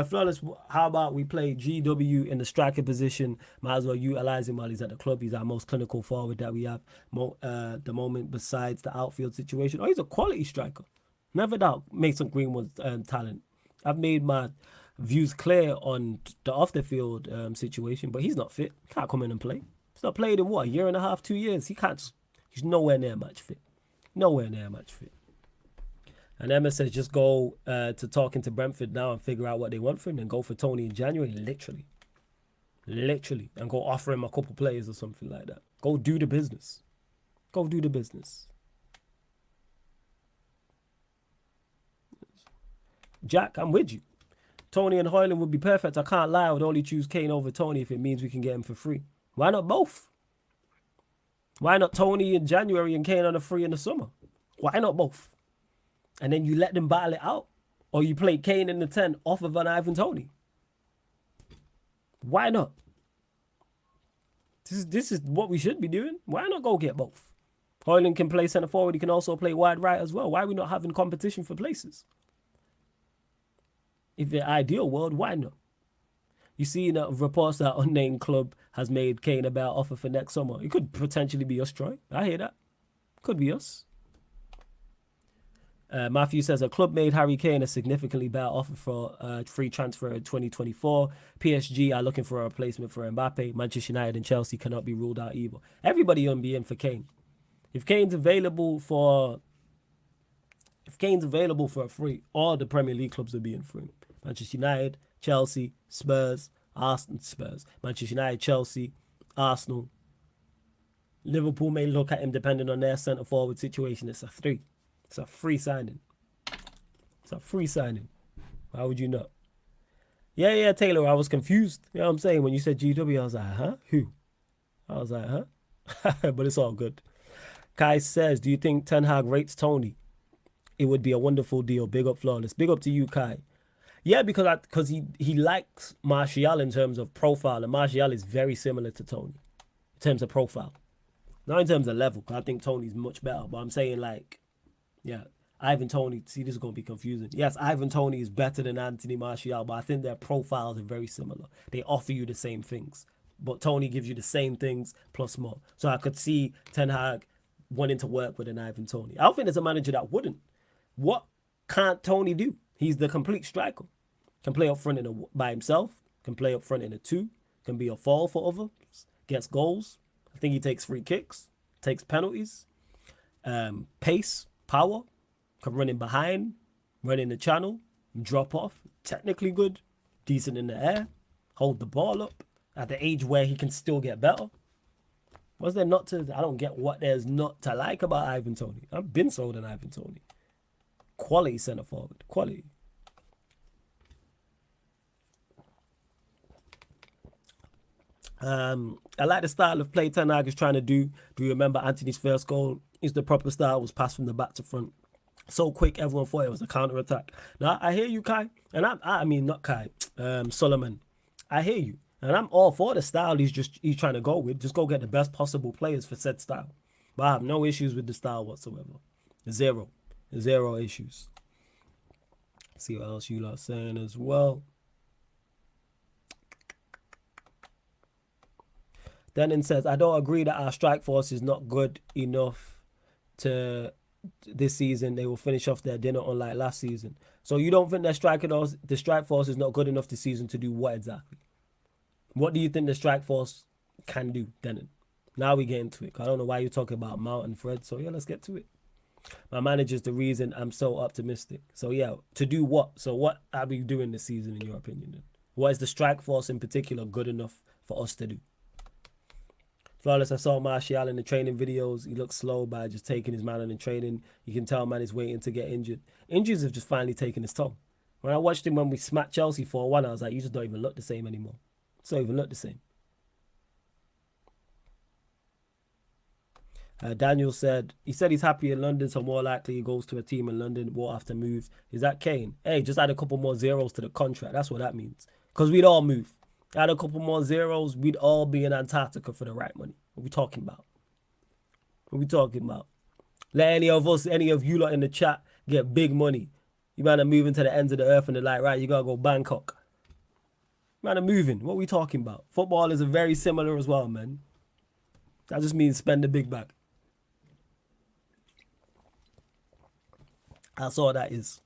Flawless, how about we play GW in the striker position? Might as well utilize him while he's at the club. He's our most clinical forward that we have the moment besides the outfield situation. Oh, he's a quality striker. Never doubt Mason Greenwood's talent. I've made my views clear on the off the field situation, but he's not fit. He can't come in and play. He's not played in what, a year and a half, 2 years. He's nowhere near match fit. Nowhere near match fit. And Emma says just go to talking to Brentford now and figure out what they want from him and go for Tony in January. Literally. And go offer him a couple players or something like that. Go do the business. Go do the business. Jack, I'm with you. Tony and Højlund would be perfect. I can't lie. I would only choose Kane over Tony if it means we can get him for free. Why not both? Why not Tony in January and Kane on the free in the summer? Why not both? And then you let them battle it out. Or you play Kane in the 10 off of an Ivan Tony. Why not? This is what we should be doing. Why not go get both? Højlund can play centre forward. He can also play wide right as well. Why are we not having competition for places? If the ideal world, why not? You see reports that unnamed club has made Kane a better offer for next summer. It could potentially be us, Troy. I hear that. Could be us. Matthew says a club made Harry Kane a significantly better offer for a free transfer in 2024. PSG are looking for a replacement for Mbappe. Manchester United and Chelsea cannot be ruled out either. Everybody gonna be in for Kane. If Kane's available for a free, all the Premier League clubs will be in for him. Manchester United, Chelsea, Spurs, Arsenal, Manchester United, Chelsea, Arsenal. Liverpool may look at him depending on their centre forward situation. It's a free signing. It's a free signing. Why would you not? Yeah, Taylor, I was confused. You know what I'm saying? When you said GW, I was like, huh? Who? I was like, huh? But it's all good. Kai says, do you think Ten Hag rates Tony? It would be a wonderful deal. Big up, Flawless. Big up to you, Kai. Yeah, because he likes Martial in terms of profile, and Martial is very similar to Tony in terms of profile. Not in terms of level, because I think Tony's much better. But I'm saying, like, yeah, Ivan Toney, see, this is going to be confusing. Yes, Ivan Toney is better than Anthony Martial, but I think their profiles are very similar. They offer you the same things, but Tony gives you the same things plus more. So I could see Ten Hag wanting to work with an Ivan Toney. I don't think there's a manager that wouldn't. What can't Tony do? He's the complete striker. Can play up front by himself. Can play up front in a 2. Can be a fall for others. Gets goals. I think he takes free kicks. Takes penalties. Pace. Power. Can run in behind. Run in the channel. Drop off. Technically good. Decent in the air. Hold the ball up. At the age where he can still get better. What's there not to... I don't get what there's not to like about Ivan Toney. I've been sold on Ivan Toney. Quality centre forward. Quality. I like the style of play Ten Hag is trying to do. Do you remember Anthony's first goal? Is the proper style, was passed from the back to front. So quick, everyone thought it was a counter-attack. Now, I hear you, Kai. And I mean, not Kai, Solomon. I hear you. And I'm all for the style he's trying to go with. Just go get the best possible players for said style. But I have no issues with the style whatsoever. Zero issues. See what else you lot saying as well. Denon says, I don't agree that our strike force is not good enough to this season. They will finish off their dinner unlike last season. So you don't think the strike force is not good enough this season to do what exactly? What do you think the strike force can do, Denon? Now we get into it. I don't know why you're talking about Mount and Fred. So yeah, let's get to it. My manager's the reason I'm so optimistic. So yeah, to do what? So what are we doing this season in your opinion then? What is the strike force in particular good enough for us to do? Flawless, I saw Martial in the training videos. He looks slow by just taking his man on the training. You can tell man is waiting to get injured. Injuries have just finally taken his toll. When I watched him when we smacked Chelsea 4-1, I was like, you just don't even look the same anymore. It's not even look the same. Daniel said, he said he's happy in London, so more likely he goes to a team in London, won't have to move. Is that Kane? Hey, just add a couple more zeros to the contract. That's what that means. Because we'd all move. Add a couple more zeros, we'd all be in Antarctica for the right money. What we talking about? What we talking about? Let any of us, any of you lot in the chat get big money. You man are moving to the ends of the earth and they're like, right, you gotta go Bangkok. Man are moving. What we talking about? Football is very similar as well, man. That just means spend the big bag. That's all that is.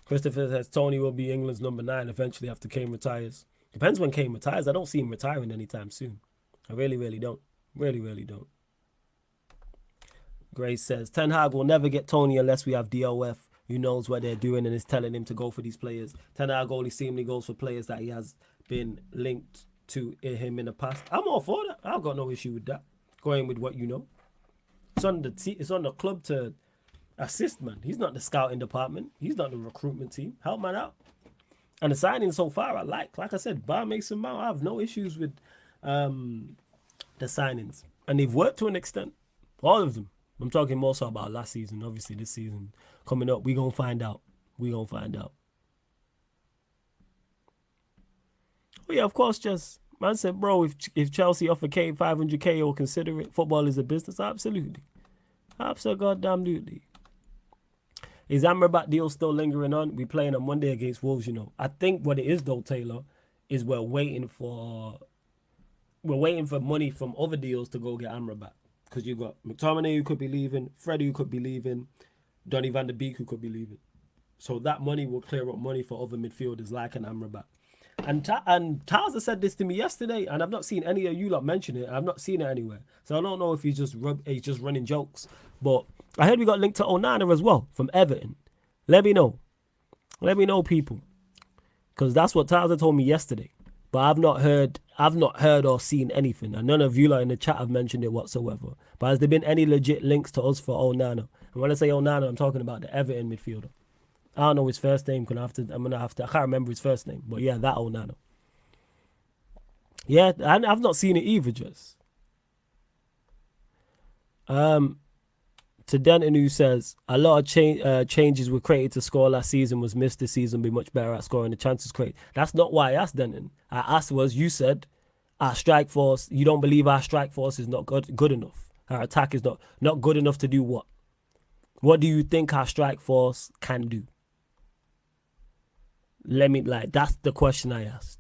Christopher says Tony will be England's number 9 eventually after Kane retires. Depends when Kane retires. I don't see him retiring anytime soon. I really, really don't. Really, really don't. Grace says Ten Hag will never get Tony unless we have DOF who knows what they're doing and is telling him to go for these players. Ten Hag only seemingly goes for players that he has been linked to him in the past. I'm all for that. I've got no issue with that. Going with what you know. It's on the club to assist, man. He's not the scouting department. He's not the recruitment team. Help man out. And the signings so far, I like I said, Bar Mason Mount. I have no issues with the signings, and they've worked to an extent. All of them. I'm talking more so about last season. Obviously, this season coming up, we gonna find out. We gonna find out. Oh yeah, of course. Just man said, bro, if Chelsea offer Kane 500k, you'll consider it. Football is a business. Absolutely, absolutely. Is Amrabat deal still lingering on? We playing on Monday against Wolves, you know. I think what it is though, Taylor, is we're waiting for money from other deals to go get Amrabat. Because you got McTominay who could be leaving, Freddie who could be leaving, Donny van der Beek who could be leaving. So that money will clear up money for other midfielders like an Amrabat. And Towser said this to me yesterday, and I've not seen any of you lot mention it. I've not seen it anywhere. So I don't know if he's just running jokes. But I heard we got linked to Onana as well from Everton. Let me know. Let me know, people. Because that's what Towser told me yesterday. But I've not heard or seen anything. And none of you lot in the chat have mentioned it whatsoever. But has there been any legit links to us for Onana? And when I say Onana, I'm talking about the Everton midfielder. I don't know his first name. I can't remember his first name. But yeah, that Onana. Yeah, I've not seen it either, just. To Denton, who says a lot of changes were created to score last season was missed this season, be much better at scoring the chances created. That's not why I asked Denton. I asked you said our strike force, you don't believe our strike force is not good enough. Our attack is not good enough to do what? What do you think our strike force can do? That's the question I asked.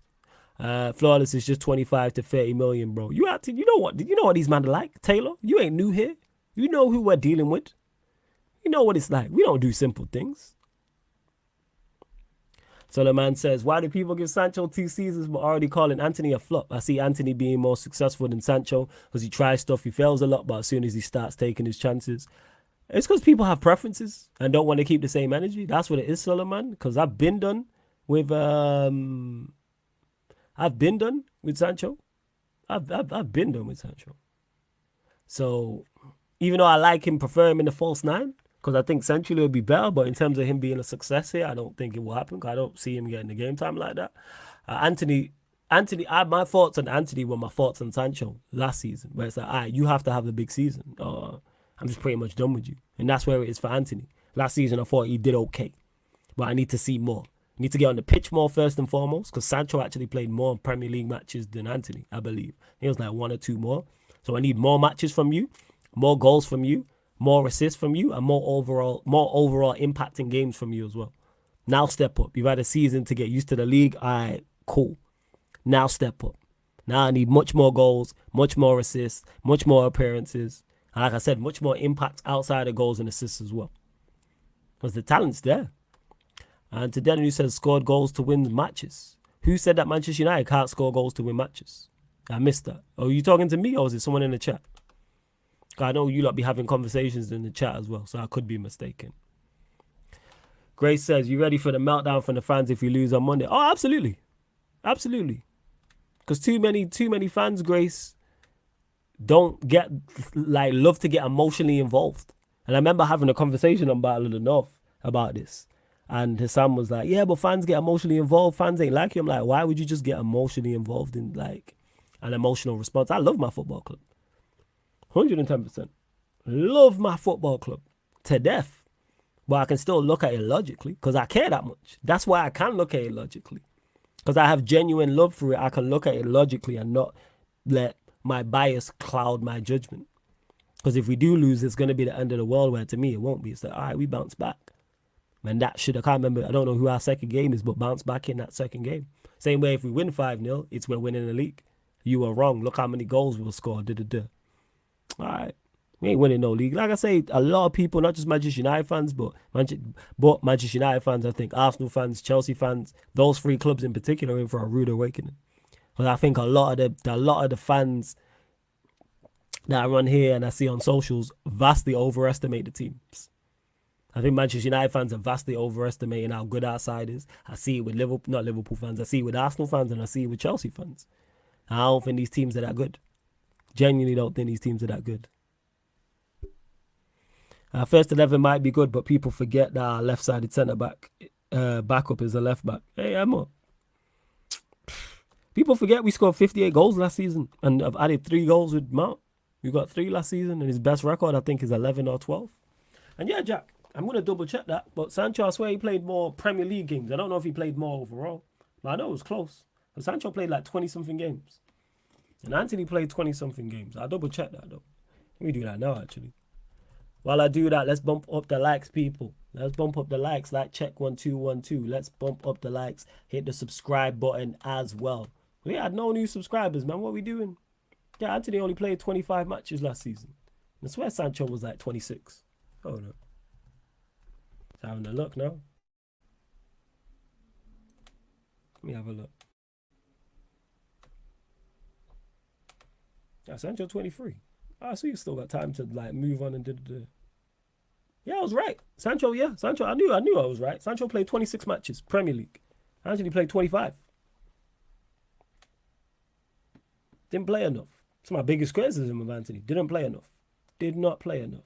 Flawless is just 25 to 30 million, bro. You know what these men are like, Taylor? You ain't new here. You know who we're dealing with. You know what it's like. We don't do simple things. So the man says, why do people give Sancho 2 seasons but already calling Anthony a flop? I see Anthony being more successful than Sancho because he tries stuff, he fails a lot, but as soon as he starts taking his chances, it's because people have preferences and don't want to keep the same energy. That's what it is, Solomon. Because I've been done with Sancho. I've been done with Sancho. So even though I like him, prefer him in the false 9, because I think centrally would be better, but in terms of him being a success here, I don't think it will happen, because I don't see him getting the game time like that. My thoughts on Anthony were my thoughts on Sancho last season, where it's like, all right, you have to have a big season, or I'm just pretty much done with you. And that's where it is for Anthony. Last season, I thought he did okay, but I need to see more. I need to get on the pitch more first and foremost, because Sancho actually played more Premier League matches than Anthony, I believe. He was like 1 or 2 more. So I need more matches from you, more goals from you, more assists from you, and more overall impacting games from you as well. Now step up. You've had a season to get used to the league. All right, cool. Now step up. Now I need much more goals, much more assists, much more appearances. And like I said, much more impact outside of goals and assists as well. Because the talent's there. And to Denny, who says scored goals to win matches. Who said that Manchester United can't score goals to win matches? I missed that. Are you talking to me or is it someone in the chat? I know you lot be having conversations in the chat as well, so I could be mistaken. Grace says, you ready for the meltdown from the fans if we lose on Monday? Oh, absolutely. Absolutely. Because too many fans, Grace, don't get, love to get emotionally involved. And I remember having a conversation on Battle of the North about this. And Hassan was like, yeah, but fans get emotionally involved. Fans ain't like you. I'm like, why would you just get emotionally involved in like an emotional response? I love my football club. 110%. Love my football club to death. But I can still look at it logically because I care that much. That's why I can look at it logically. Because I have genuine love for it. I can look at it logically and not let my bias cloud my judgment. Because if we do lose, it's going to be the end of the world, where to me, it won't be. It's like, all right, we bounce back. And that should, I can't remember, I don't know who our second game is, but bounce back in that second game. Same way if we win 5-0, it's we're winning the league. You were wrong. Look how many goals we'll score. All right. We ain't winning no league. Like I say, a lot of people, not just Manchester United fans, but Manchester United fans, I think Arsenal fans, Chelsea fans, those three clubs in particular are in for a rude awakening. Because I think a lot of the fans that I run here and I see on socials vastly overestimate the teams. I think Manchester United fans are vastly overestimating how good our side is. I see it with not Liverpool fans. I see it with Arsenal fans and I see it with Chelsea fans. I don't think these teams are that good. Genuinely don't think these teams are that good. Our first 11 might be good, but people forget that our left-sided centre-back backup is a left-back. Hey, Emma. People forget we scored 58 goals last season and I've added 3 goals with Mount. We got 3 last season and his best record, I think, is 11 or 12. And yeah, Jack, I'm going to double check that. But Sancho, I swear he played more Premier League games. I don't know if he played more overall. But I know it was close. But Sancho played like 20-something games. And Anthony played 20-something games. I'll double check that though. Let me do that now, actually. While I do that, let's bump up the likes, people. Let's bump up the likes. Like check 1212. Let's bump up the likes. Hit the subscribe button as well. We had no new subscribers, man. What are we doing? Yeah, Anthony only played 25 matches last season. I swear Sancho was like 26. Oh no. Just having a look now. Let me have a look. Yeah, Sancho 23. Oh, so you still got time to like move on and do. Yeah, I was right. Sancho, yeah. Sancho, I knew I was right. Sancho played 26 matches, Premier League. Anthony played 25. Didn't play enough. It's my biggest criticism of Anthony. Didn't play enough. Did not play enough.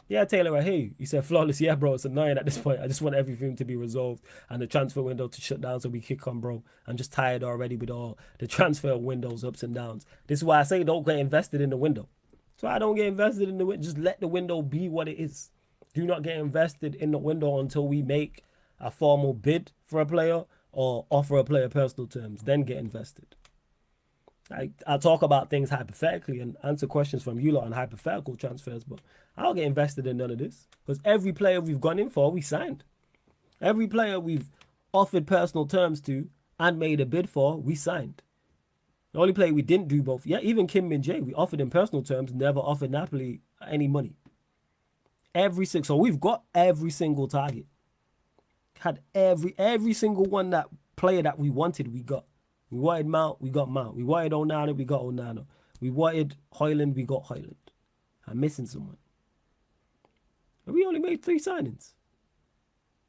Yeah, Taylor, I hear you. You said flawless. Yeah, bro, it's annoying at this point. I just want everything to be resolved and the transfer window to shut down so we kick on, bro. I'm just tired already with all the transfer windows, ups and downs. This is why I say don't get invested in the window. So I don't get invested in the window. Just let the window be what it is. Do not get invested in the window until we make a formal bid for a player or offer a player personal terms. Then get invested. I talk about things hypothetically and answer questions from you lot on hypothetical transfers, but I don't get invested in none of this because every player we've gone in for, we signed. Every player we've offered personal terms to and made a bid for, we signed. The only player we didn't do both, yeah, even Kim Min-jae, we offered him personal terms, never offered Napoli any money. So we've got every single target. Had every single one that player that we wanted, we got. We wanted Mount, we got Mount. We wanted Onana, we got Onana. We wanted Højlund, we got Højlund. I'm missing someone. And we only made 3 signings.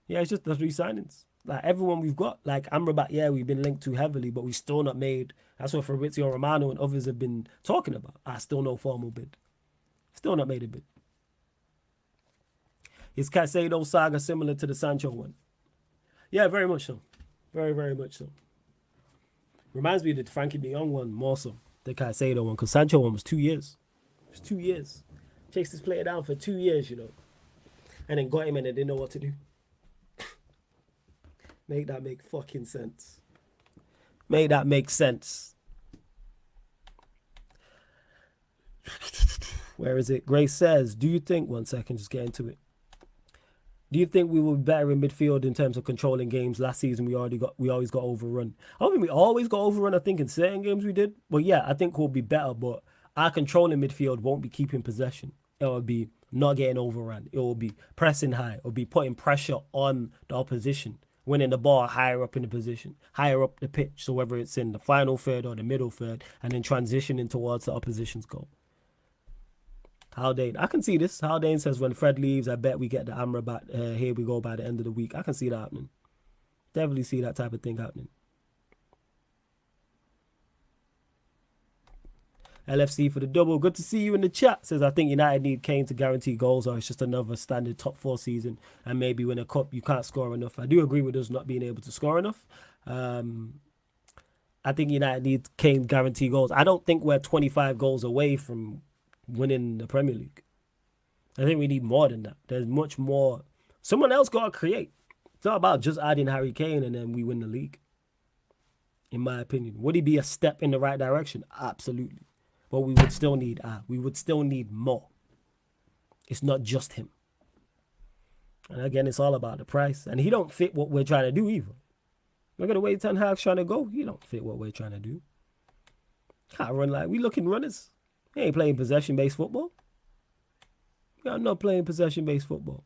Yeah, it's just the 3 signings. Like everyone we've got, like Amrabat, yeah, we've been linked to heavily, but we still not made. That's what Fabrizio Romano and others have been talking about. Still no formal bid. Still not made a bid. Is Caicedo saga similar to the Sancho one? Yeah, very much so. Very, very much so. Reminds me of the Frankie de Jong one more so. The Caicedo one. Because Sancho one was 2 years. It was 2 years. Chased this player down for 2 years, you know. And then got him and they didn't know what to do. Make that make fucking sense. Make that make sense. Where is it? Grace says, do you think, one second, just get into it. Do you think we will be better in midfield in terms of controlling games? Last season, we always got overrun. I don't think we always got overrun. I think in certain games we did. But yeah, I think we'll be better. But our controlling midfield won't be keeping possession. It will be not getting overrun. It will be pressing high. It will be putting pressure on the opposition, winning the ball higher up in the position, higher up the pitch. So whether it's in the final third or the middle third, and then transitioning towards the opposition's goal. Haldane, I can see this. Haldane says when Fred leaves, I bet we get the Amrabat. Here we go by the end of the week. I can see that happening. Definitely see that type of thing happening. LFC for the double. Good to see you in the chat. Says, I think United need Kane to guarantee goals, or it's just another standard top 4 season and maybe win a cup. You can't score enough. I do agree with us not being able to score enough. I think United need Kane guarantee goals. I don't think we're 25 goals away from winning the Premier League. I think we need more than that. There's much more. Someone else got to create. It's not about just adding Harry Kane and then we win the league. In my opinion, would he be a step in the right direction? Absolutely. But we would still need more. It's not just him. And again, it's all about the price. And he don't fit what we're trying to do either. Look at the way Ten Hag's trying to go. He don't fit what we're trying to do. Can't run like we looking runners. He ain't playing possession-based football. I'm not playing possession-based football.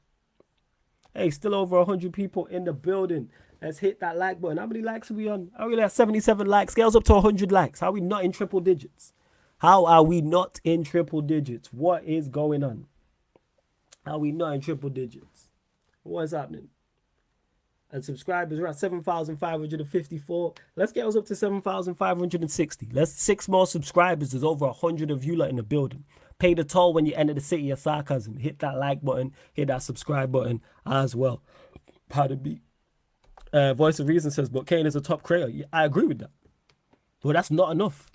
Hey, still over 100 people in the building. Let's hit that like button. How many likes are we on? Are we at 77 likes? Scales up to 100 likes. How are we not in triple digits? How are we not in triple digits? What is going on? How are we not in triple digits? What's happening? And subscribers are at 7,554. Let's get us up to 7,560. Let's 6 more subscribers. There's over 100 of you lot in the building. Pay the toll when you enter the city of Sarcasm. Hit that like button. Hit that subscribe button as well. Pardon me. Voice of Reason says, but Kane is a top creator. Yeah, I agree with that. But that's not enough.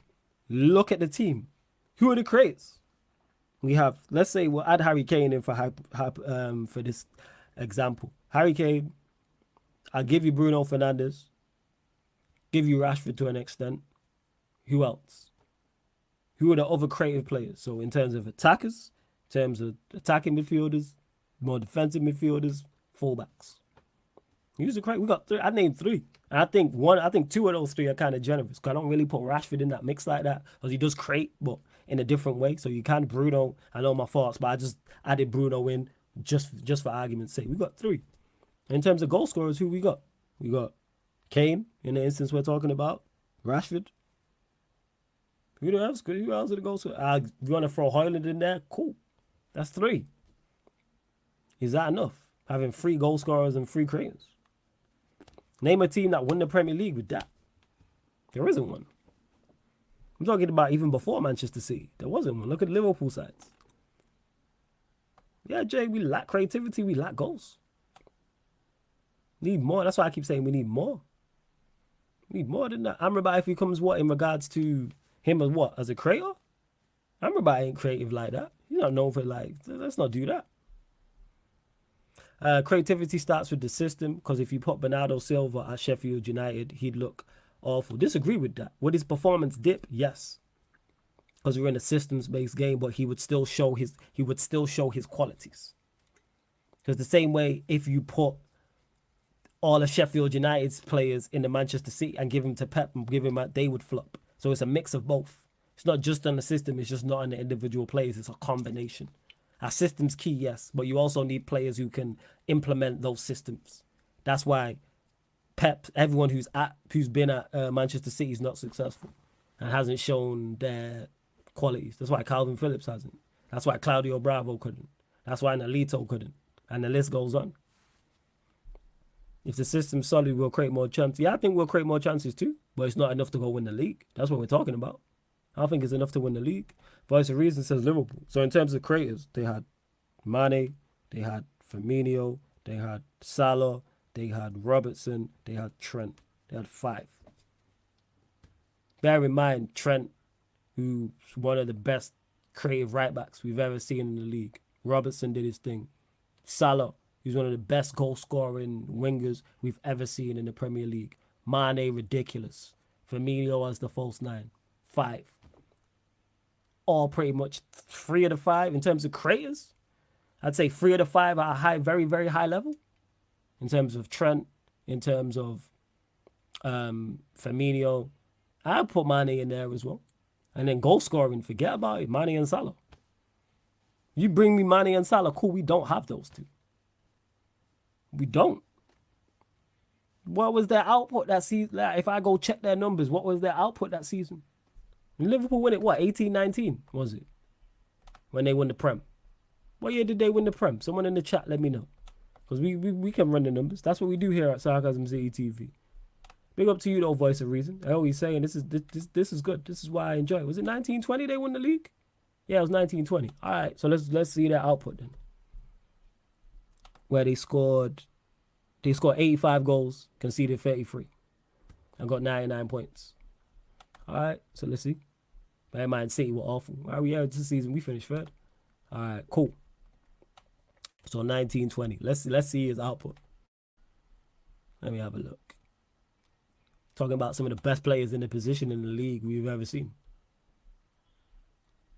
Look at the team. Who are the creators? We have, let's say we'll add Harry Kane in for this example. Harry Kane, I'll give you Bruno Fernandes, give you Rashford to an extent. Who else? Who are the other creative players? So in terms of attackers, in terms of attacking midfielders, more defensive midfielders, fullbacks. Who's the creative? We got 3. I named 3. And I think 2 of those 3 are kind of generous. Because I don't really put Rashford in that mix like that. Because he does create, but in a different way. So you can Bruno. I know my faults, but I just added Bruno in just for argument's sake. We got 3. In terms of goal scorers, who we got? We got Kane, in the instance we're talking about. Rashford. Who else are the goal scorers? You want to throw Højlund in there? Cool. That's 3. Is that enough? Having 3 goal scorers and 3 creators. Name a team that won the Premier League with that. There isn't one. I'm talking about even before Manchester City. There wasn't one. Look at Liverpool sides. Yeah, Jay, we lack creativity. We lack goals. Need more. That's why I keep saying we need more. We need more than that. Amrabat, if he comes in regards to him as what? As a creator? Amrabat ain't creative like that. He's not known for let's not do that. Creativity starts with the system, because if you put Bernardo Silva at Sheffield United, he'd look awful. Disagree with that. Would his performance dip? Yes. Because we're in a systems-based game, but he would still show his qualities. Because the same way, if you put all of Sheffield United's players in the Manchester City and give him to Pep and give him they would flop. So it's a mix of both. It's not just on the system, it's just not on the individual players, it's a combination. Our system's key, yes, but you also need players who can implement those systems. That's why Pep, everyone who's been at Manchester City is not successful and hasn't shown their qualities. That's why Calvin Phillips hasn't. That's why Claudio Bravo couldn't. That's why Nolito couldn't. And the list goes on. If the system's solid, we'll create more chances. Yeah, I think we'll create more chances too, but it's not enough to go win the league. That's what we're talking about. I don't think it's enough to win the league. Voice of Reason says Liverpool. So in terms of creators, they had Mane, they had Firmino, they had Salah, they had Robertson, they had Trent. They had 5. Bear in mind, Trent, who's one of the best creative right-backs we've ever seen in the league. Robertson did his thing. Salah, who's one of the best goal-scoring wingers we've ever seen in the Premier League. Mane, ridiculous. Firmino as the false 9. 5. All pretty much 3 of the 5 in terms of creators. I'd say 3 of the 5 are high, very, very high level. In terms of Trent, in terms of Firmino, I'd put Mane in there as well. And then goal scoring, forget about it, Mane and Salah. You bring me Mane and Salah, cool, we don't have those 2. We don't. What was their output that season? If I go check their numbers, what was their output that season? Liverpool won it, 18-19, was it? When they won the Prem. What year did they win the Prem? Someone in the chat, let me know. Because we can run the numbers. That's what we do here at Sarcasm City TV. Big up to you though, voice of reason. I always saying this is good. This is why I enjoy it. Was it 1920 they won the league? Yeah, it was 1920. All right, so let's see their output then. Where they scored 85 goals, conceded 33, and got 99 points. All right, so let's see. Bear in mind, City were awful. All right, this season we finished third. All right, cool. So 1920. Let's see his output. Let me have a look. Talking about some of the best players in the position in the league we've ever seen.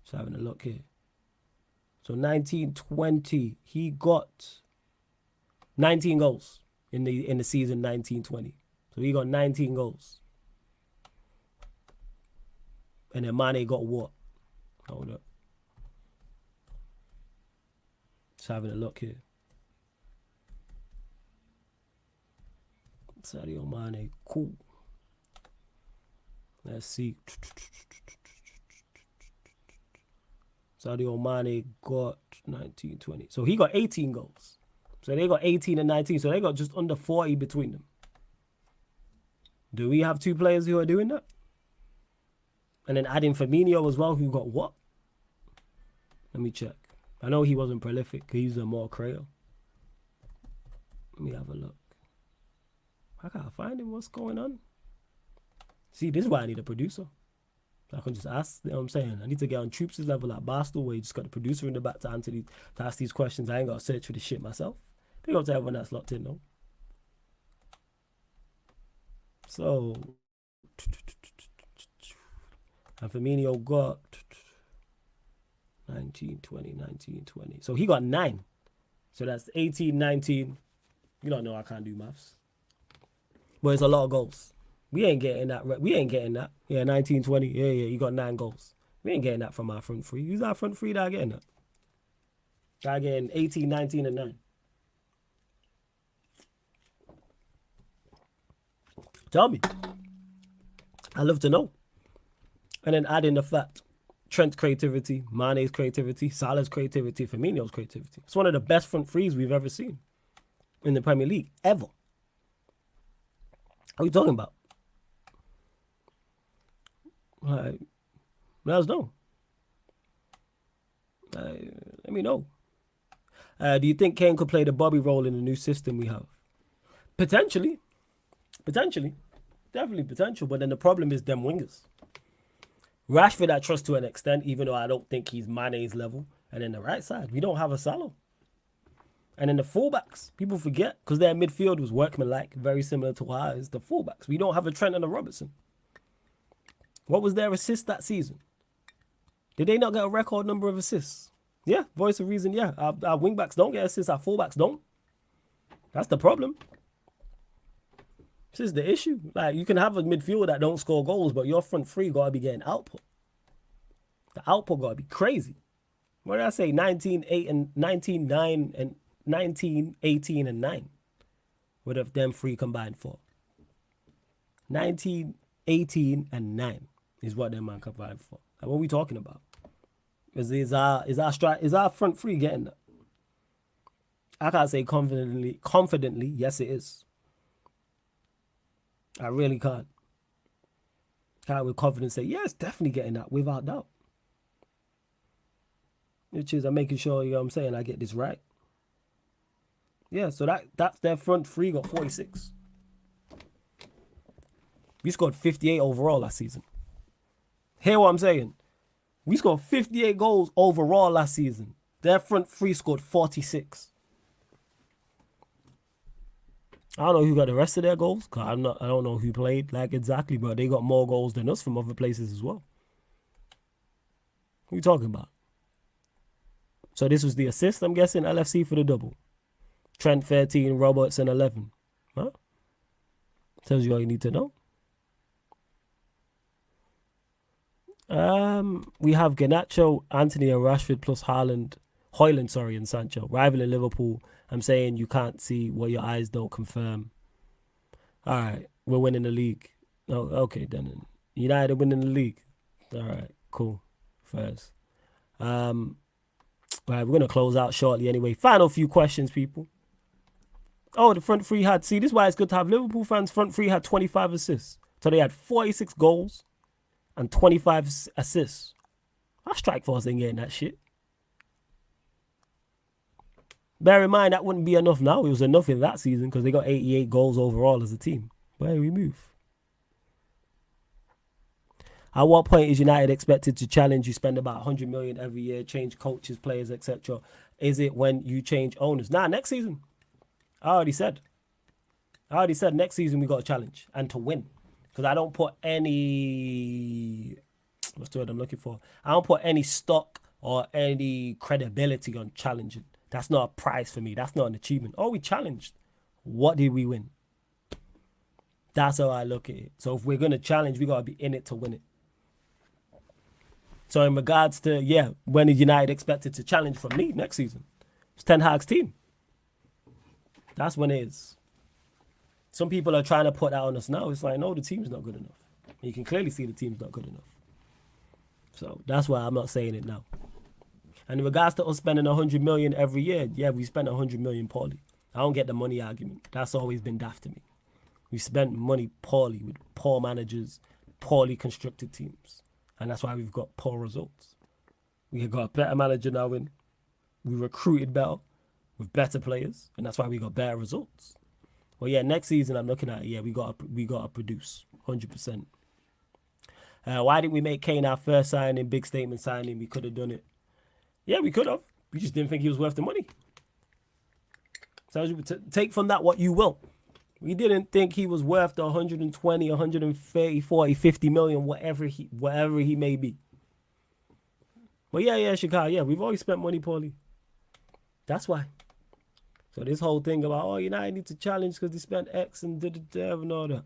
Just having a look here. So 1920, he got 19 goals in the season 1920. So he got 19 goals. And then Mane got what? Hold up. Just having a look here. Sadio Mane, cool. Let's see. Sadio Mane got 19, 20. So he got 18 goals. So they got 18 and 19. So they got just under 40 between them. Do we have two players who are doing that? And then adding Firmino as well, who got what? Let me check. I know he wasn't prolific. He's a more creator. Let me have a look. I can't find him. What's going on? See, this is why I need a producer. I can just ask, you know what I'm saying? I need to get on Troops' level at Barstool where you just got the producer in the back to answer to ask these questions. I ain't got to search for the shit myself. Big up to everyone that's locked in, though. So, and Firmino got 19, 20, 19, 20. So he got 9. So that's 18, 19. You don't know I can't do maths. But it's a lot of goals. We ain't getting that. We ain't getting that. Yeah, 19, 20. Yeah, you got 9 goals. We ain't getting that from our front three. Who's our front three that are getting that? Guy getting 18, 19, and 9. Tell me. I love to know. And then add in the fact, Trent's creativity, Mane's creativity, Salah's creativity, Firmino's creativity. It's one of the best front threes we've ever seen in the Premier League, ever. What are you talking about? Let us know. Let me know. Do you think Kane could play the Bobby role in the new system we have? Potentially. Potentially. Definitely potential. But then the problem is them wingers. Rashford I trust to an extent, even though I don't think he's Mane's level. And then the right side, we don't have a Salah. And then the fullbacks, people forget, because their midfield was workmanlike, very similar to ours, the fullbacks. We don't have a Trent and a Robertson. What was their assist that season? Did they not get a record number of assists? Yeah, voice of reason, yeah. Our wingbacks don't get assists, our fullbacks don't. That's the problem. This is the issue. Like, you can have a midfield that don't score goals, but your front three got to be getting output. The output got to be crazy. What did I say? 19, 8, and 19, 9, and 19, 18, and 9. What if them three combined for? 19, 18, and 9 is what them man combined for. Like, what are we talking about? Is our front three getting that? I can't say confidently, yes it is. I really can't. Can't with confidence say, yeah, it's definitely getting that, without doubt. Which is, I'm making sure, you know what I'm saying, I get this right. Yeah, so that's their front three got 46. We scored 58 overall last season. Hear what I'm saying? We scored 58 goals overall last season. Their front three scored 46. I don't know who got the rest of their goals, because I don't know who played like exactly, but they got more goals than us from other places as well. Who you talking about? So this was the assist, I'm guessing, LFC for the double. Trent 13, Robertson 11. Huh? Tells you all you need to know. We have Garnacho, Anthony, and Rashford plus Hoyland, and Sancho. Rivaling Liverpool. I'm saying you can't see what your eyes don't confirm. All right, we're winning the league. Oh, okay, then. United winning the league. All right, cool. First. All right, we're going to close out shortly anyway. Final few questions, people. Oh, the front three had, see, this is why it's good to have Liverpool fans. Front three had 25 assists. So they had 46 goals and 25 assists. Our strike force ain't getting that shit. Bear in mind, that wouldn't be enough now. It was enough in that season because they got 88 goals overall as a team. Where we move? At what point is United expected to challenge? You spend about 100 million every year, change coaches, players, etc. Is it when you change owners? Nah, next season. I already said next season we got a challenge and to win. Because I don't put any, what's the word I'm looking for? I don't put any stock or any credibility on challenging. That's not a prize for me. That's not an achievement. Oh, we challenged. What did we win? That's how I look at it. So if we're going to challenge, we got to be in it to win it. So in regards to, yeah, when is United expected to challenge from me next season? It's Ten Hag's team. That's when it is. Some people are trying to put that on us now. It's like, no, the team's not good enough. You can clearly see the team's not good enough. So that's why I'm not saying it now. And in regards to us spending 100 million every year, yeah, we spent 100 million poorly. I don't get the money argument. That's always been daft to me. We spent money poorly with poor managers, poorly constructed teams. And that's why we've got poor results. We got a better manager now in. We recruited better with better players. And that's why we got better results. Well, yeah, next season I'm looking at, yeah, we got to produce 100%. Why didn't we make Kane our first signing, big statement signing? We could have done it. Yeah, we could have. We just didn't think he was worth the money. So take from that what you will. We didn't think he was worth the 120, 130, 40, 50 million, whatever he may be. But yeah, Chicago, yeah, we've always spent money poorly. That's why. So this whole thing about, oh, United need to challenge because they spent X and and all that.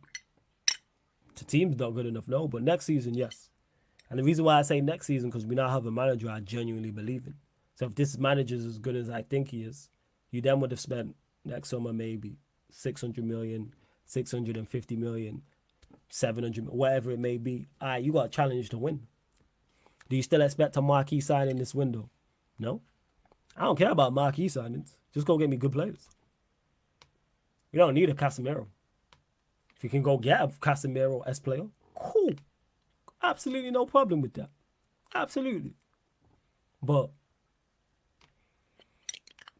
The team's not good enough, no. But next season, yes. And the reason why I say next season, because we now have a manager I genuinely believe in. So if this manager's as good as I think he is, you then would have spent next summer maybe 600 million, 650 million, 700 million, whatever it may be. All right, you got a challenge to win. Do you still expect a marquee sign in this window? No. I don't care about marquee signings. Just go get me good players. You don't need a Casemiro. If you can go get a Casemiro S player, cool. Absolutely no problem with that. Absolutely. But,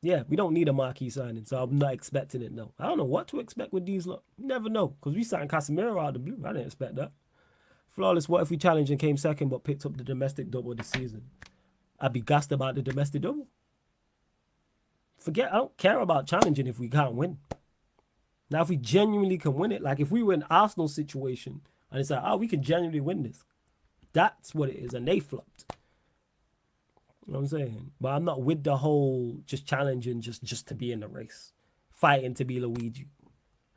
yeah, we don't need a marquee signing, so I'm not expecting it, no. I don't know what to expect with these lot. Never know, because we signed Casemiro out of the blue. I didn't expect that. Flawless, what if we challenged and came second but picked up the domestic double this season? I'd be gassed about the domestic double. I don't care about challenging if we can't win. Now, if we genuinely can win it, like if we were in Arsenal situation and it's like, oh, we can genuinely win this. That's what it is, and they flopped. You know what I'm saying? But I'm not with the whole just challenging just to be in the race. Fighting to be Luigi.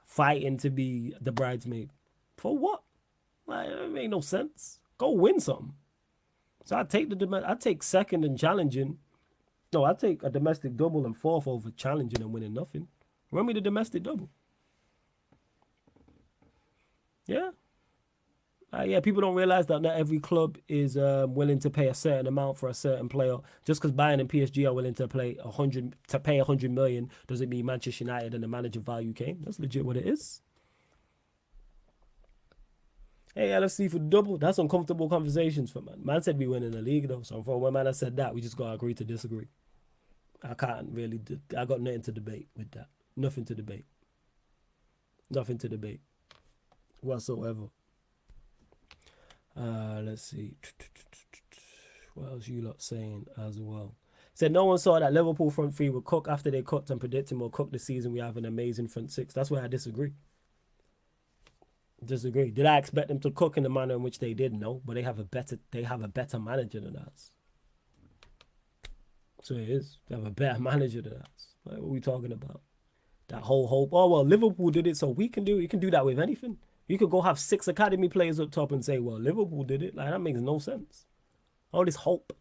Fighting to be the bridesmaid. For what? Like, it make no sense. Go win something. So I take second and challenging. No, I take a domestic double and fourth over challenging and winning nothing. Run me the domestic double. Yeah. Yeah, people don't realize that not every club is willing to pay a certain amount for a certain player. Just because Bayern and PSG are willing to pay 100 million doesn't mean Manchester United and the manager value Kane. That's legit what it is. Hey, LFC for the double. That's uncomfortable conversations for man. Man said we win in the league though. So for when man has said that, we just gotta agree to disagree. I can't really. I got nothing to debate with that. Nothing to debate. Nothing to debate whatsoever. Let's see. What else you lot saying as well? Said no one saw that Liverpool front three would cook after they cooked and predicting we'll cook this season. We have an amazing front six. That's where I disagree. Disagree. Did I expect them to cook in the manner in which they did? No, but they have a better manager than us. So it is. They have a better manager than us. Like, what are we talking about? That whole hope. Oh well, Liverpool did it, so we can do it. You can do that with anything. You could go have 6 academy players up top and say, well, Liverpool did it. Like, that makes no sense. All this hope.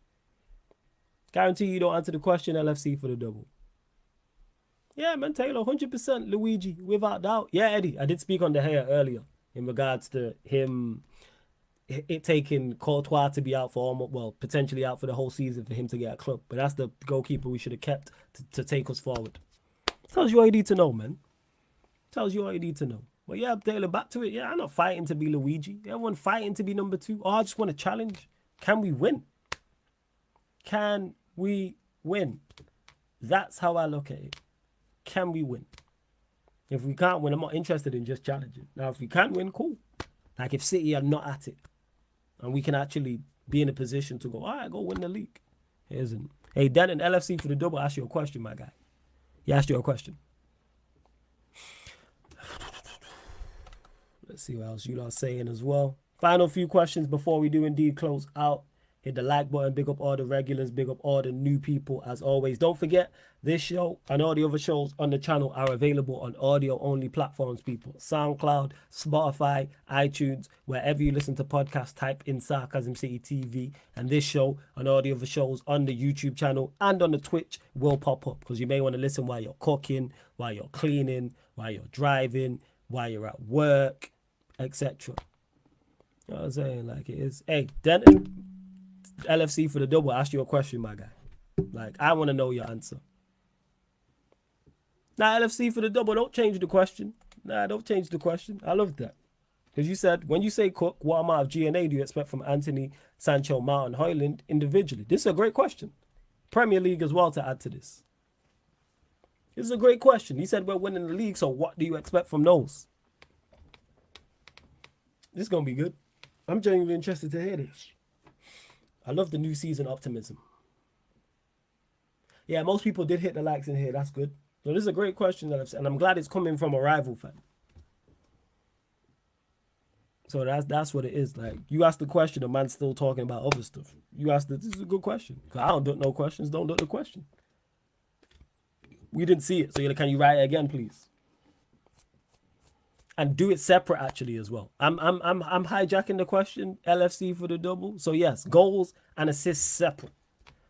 Guarantee you don't answer the question, LFC for the double. Yeah, man, Taylor, 100% Luigi, without doubt. Yeah, Eddie, I did speak on De Gea earlier in regards to it taking Courtois to be out for almost, well, potentially out for the whole season for him to get a club. But that's the goalkeeper we should have kept to take us forward. Tells you all you need to know, man. Tells you all you need to know. But yeah, Taylor, back to it. Yeah, I'm not fighting to be Luigi. Everyone fighting to be number 2. Oh, I just want to challenge. Can we win? Can we win? That's how I look at it. Can we win? If we can't win, I'm not interested in just challenging. Now, if we can win, cool. Like if City are not at it, and we can actually be in a position to go, all right, go win the league. It isn't. Hey, Dan and LFC for the double asked you a question, my guy. He asked you a question. Let's see what else you are saying as well. Final few questions before we do indeed close out. Hit the like button. Big up all the regulars. Big up all the new people as always. Don't forget, this show and all the other shows on the channel are available on audio-only platforms, people. SoundCloud, Spotify, iTunes, wherever you listen to podcasts, type in Sarcasm City TV. And this show and all the other shows on the YouTube channel and on the Twitch will pop up. Because you may want to listen while you're cooking, while you're cleaning, while you're driving, while you're at work, etc. You know what I'm saying? Like it is. Hey, Denton, LFC for the double, ask you a question, my guy. Like, I want to know your answer. Now, LFC for the double, don't change the question. Nah, don't change the question. I love that. Because you said, when you say Cook, what amount of GNA do you expect from Anthony, Sancho, Mount, and Højlund individually? This is a great question. Premier League as well to add to this. This is a great question. He said we're winning the league, so what do you expect from those? This is going to be good. I'm genuinely interested to hear this. I love the new season optimism. Yeah, most people did hit the likes in here. That's good. So this is a great question that I've said, and I'm glad it's coming from a rival fan. So that's what it is. Like, you asked the question, the man's still talking about other stuff. You asked this is a good question. Because I don't duck no questions, don't duck the question. We didn't see it, so can you write it again, please? And do it separate actually as well. I'm hijacking the question, LFC for the double. So yes, goals and assists separate.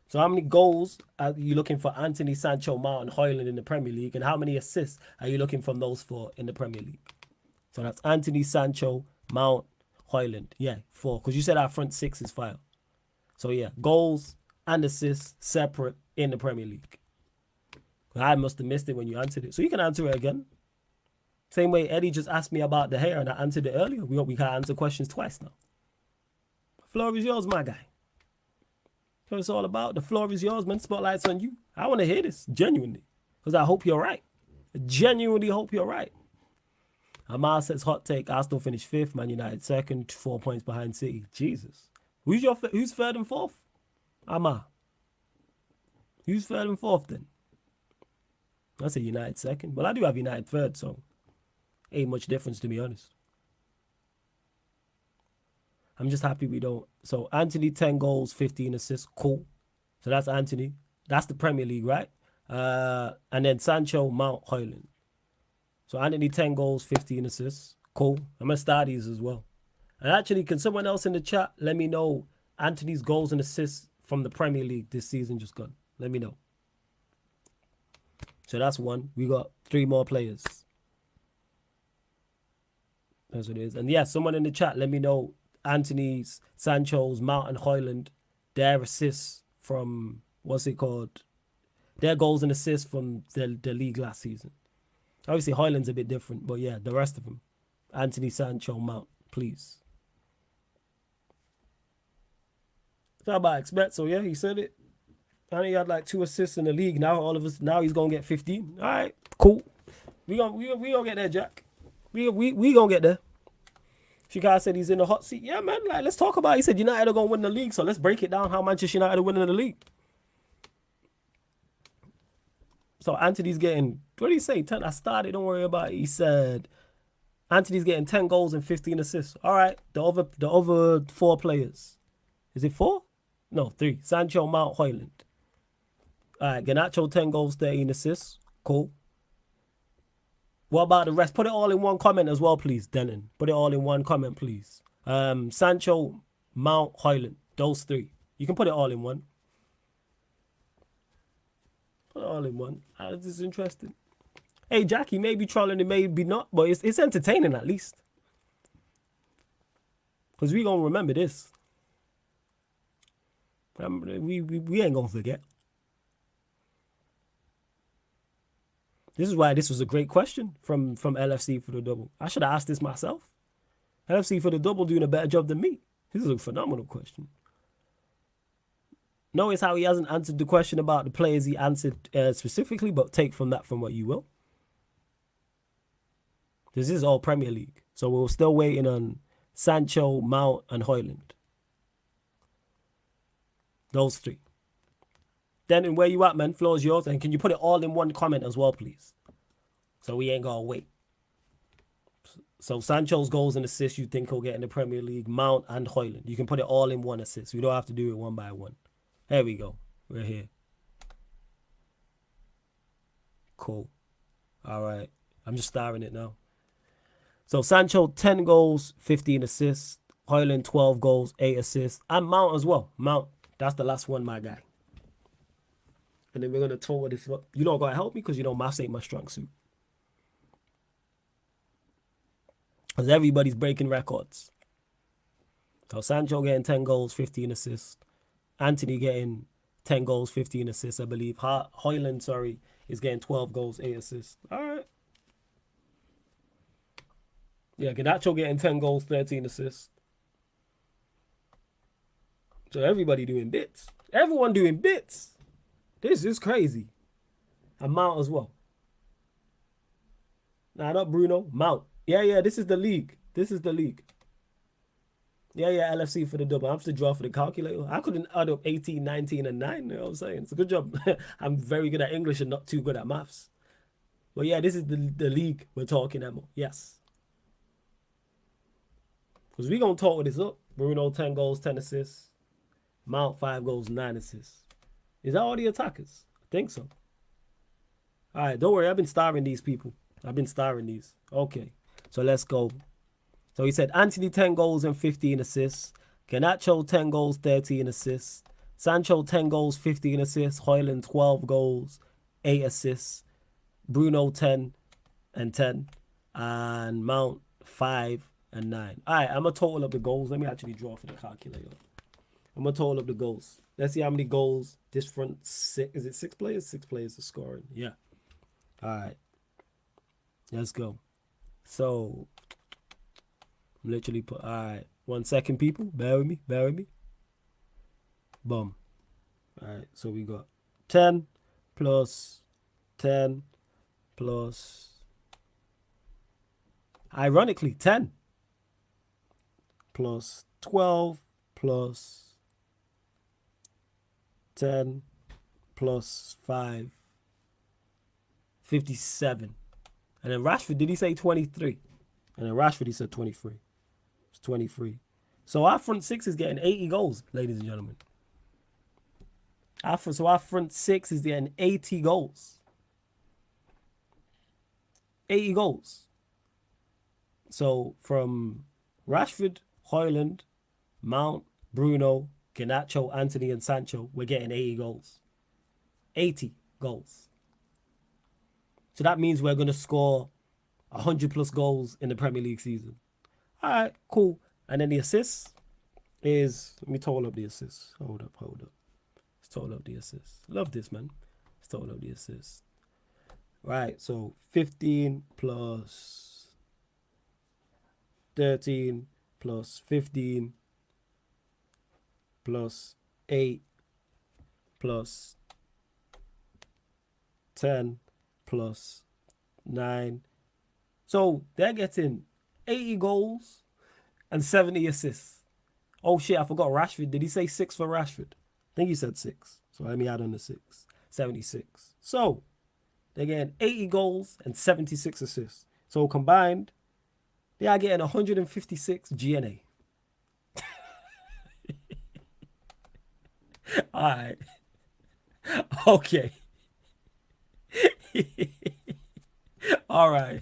So how many goals are you looking for Anthony, Sancho, Mount, and Højlund in the Premier League? And how many assists are you looking from those 4 in the Premier League? So that's Anthony, Sancho, Mount, Højlund. Yeah, 4. Because you said our front 6 is 5. So yeah, goals and assists separate in the Premier League. I must have missed it when you answered it. So you can answer it again. Same way Eddie just asked me about the hair and I answered it earlier. We can answer questions twice now. The floor is yours, my guy. That's what it's all about. The floor is yours, man. Spotlight's on you. I want to hear this, genuinely. Because I hope you're right. I genuinely hope you're right. Amar says, hot take, Arsenal finished 5th, Man United 2nd, 4 points behind City. Jesus. Who's 3rd and 4th? Amar. Who's 3rd and 4th then? I say United 2nd. Well, I do have United 3rd, so ain't much difference, to be honest. I'm just happy we don't. So Anthony, 10 goals, 15 assists. Cool. So that's Anthony. That's the Premier League, right? And then Sancho, Mount, Højlund. So Anthony, 10 goals, 15 assists. Cool. I'm going to start these as well. And actually, can someone else in the chat let me know Anthony's goals and assists from the Premier League this season just gone? Let me know. So that's 1. We got 3 more players. That's what it is. And yeah, someone in the chat, let me know Anthony's, Sancho's, Mount, and Højlund, their assists from, what's it called? Their goals and assists from the league last season. Obviously, Højlund's a bit different, but yeah, the rest of them. Anthony, Sancho, Mount, please. That's how I expect. So yeah, he said it. And he had like 2 assists in the league. Now now he's gonna get 15. All right, cool. We gonna get there, Jack. We gonna get there. Shikar said he's in the hot seat. Yeah, man. Like, let's talk about it. He said United are gonna win the league. So let's break it down how Manchester United are winning the league. So Anthony's getting, what did he say? 10. I started. Don't worry about it. He said Anthony's getting 10 goals and 15 assists. All right. The other 4 players. Is it 4? No, 3. Sancho, Mount, Højlund. All right. Garnacho, 10 goals, 13 assists. Cool. What about the rest? Put it all in one comment as well, please, Denon. Put it all in one comment, please. Sancho, Mount, Højlund. Those 3. You can put it all in one. Put it all in one. This is interesting. Hey, Jackie, maybe trolling, it maybe not, but it's entertaining at least. Because we going to remember this. We ain't going to forget. This is why this was a great question from LFC for the double. I should have asked this myself. LFC for the double doing a better job than me. This is a phenomenal question. Notice how he hasn't answered the question about the players he answered specifically, but take from that from what you will. This is all Premier League. So we're still waiting on Sancho, Mount, and Højlund. Those three. Then where you at, man? Floor is yours. And can you put it all in one comment as well, please? So we ain't gonna wait. So Sancho's goals and assists you think he'll get in the Premier League, Mount and Højlund. You can put it all in one assist. We don't have to do it one by one. There we go. We're here. Cool. All right. I'm just starring it now. So Sancho, 10 goals, 15 assists. Højlund, 12 goals, 8 assists. And Mount as well. Mount, that's the last one, my guy. And then we're going to total this up. You don't got to help me because you know maths ain't my strong suit. Because everybody's breaking records. So Sancho getting 10 goals, 15 assists. Anthony getting 10 goals, 15 assists, I believe. Højlund, sorry, is getting 12 goals, 8 assists. All right. Yeah, Garnacho getting 10 goals, 13 assists. So everybody doing bits. Everyone doing bits. This is crazy. And Mount as well. Nah, not Bruno. Mount. Yeah, this is the league. This is the league. Yeah, LFC for the double. I'm still draw for the calculator. I couldn't add up 18, 19, and 9. You know what I'm saying? It's a good job. I'm very good at English and not too good at maths. But yeah, this is the league we're talking about. Yes. Because we're going to talk this up. Bruno, 10 goals, 10 assists. Mount, 5 goals, 9 assists. Is that all the attackers? I think so. All right, don't worry. I've been starring these people. I've been starring these. Okay, so let's go. So he said Anthony, 10 goals and 15 assists. Garnacho, 10 goals, 13 assists. Sancho, 10 goals, 15 assists. Højlund, 12 goals, 8 assists. Bruno, 10 and 10. And Mount, 5 and 9. All right, I'm going to total up the goals. Let me actually draw for the calculator. I'm going to total up the goals. Let's see how many goals this front six. Is it 6 players? 6 players are scoring. Yeah. All right. Let's go. So, literally put, all right. 1 second, people. Bear with me. Bear with me. Boom. All right. So we got 10 plus 10 plus, ironically, 10 plus 12 plus 10 plus 5, 57. And then Rashford, did he say 23? And then Rashford, he said 23. It's 23. So our front six is getting 80 goals, ladies and gentlemen. Our front six is getting 80 goals. 80 goals. So from Rashford, Højlund, Mount, Bruno, Garnacho, Anthony, and Sancho, we're getting 80 goals. 80 goals. So that means we're going to score 100 plus goals in the Premier League season. All right, cool. And then the assists is, let me total up the assists. Hold up. Let's total up the assists. Love this, man. Let's total up the assists. Right, so 15 plus 13 plus 15 plus 8 plus 10 plus 9. So they're getting 80 goals and 70 assists. Oh shit, I forgot Rashford. Did he say 6 for Rashford? I think he said 6. So let me add on the 6. 76. So they're getting 80 goals and 76 assists. So combined, they are getting 156 GNA. All right. Okay. All right.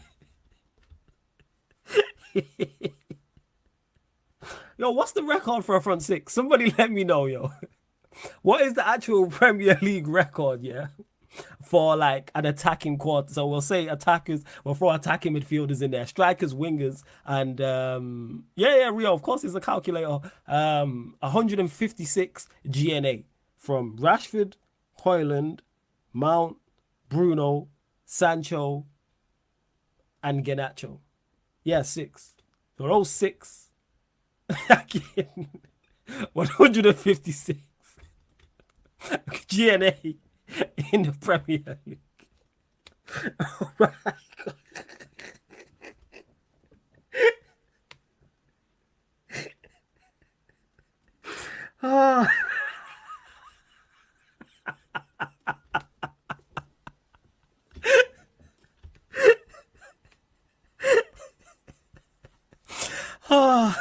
Yo, what's the record for a front six? Somebody let me know, yo. What is the actual Premier League record, yeah? For like an attacking quarter. So we'll say attackers, we'll throw attacking midfielders in there, strikers, wingers, and Rio, of course it's a calculator. 156 GNA from Rashford, Højlund, Mount, Bruno, Sancho, and Garnacho. Yeah, 6. So those 6 again, 156 GNA in the Premier League. Oh my God. Oh. Oh.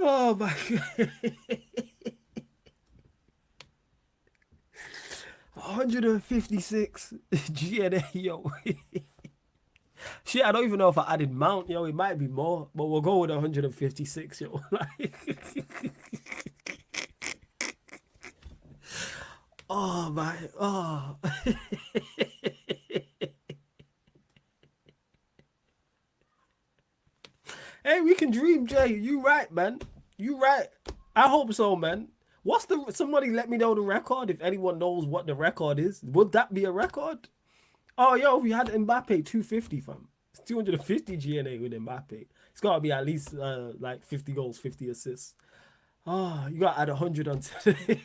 Oh my God. 156 GNA, yo. Shit, I don't even know if I added Mount, yo. It might be more, but we'll go with 156, yo. Like, oh my, oh. Hey, we can dream, Jay. You right, man. You right. I hope so, man. What's the? Somebody let me know the record if anyone knows what the record is. Would that be a record? Oh, yo, we had Mbappe 250, fam. It's 250 GNA with Mbappe. It's got to be at least like 50 goals, 50 assists. Oh, you got to add 100 on today.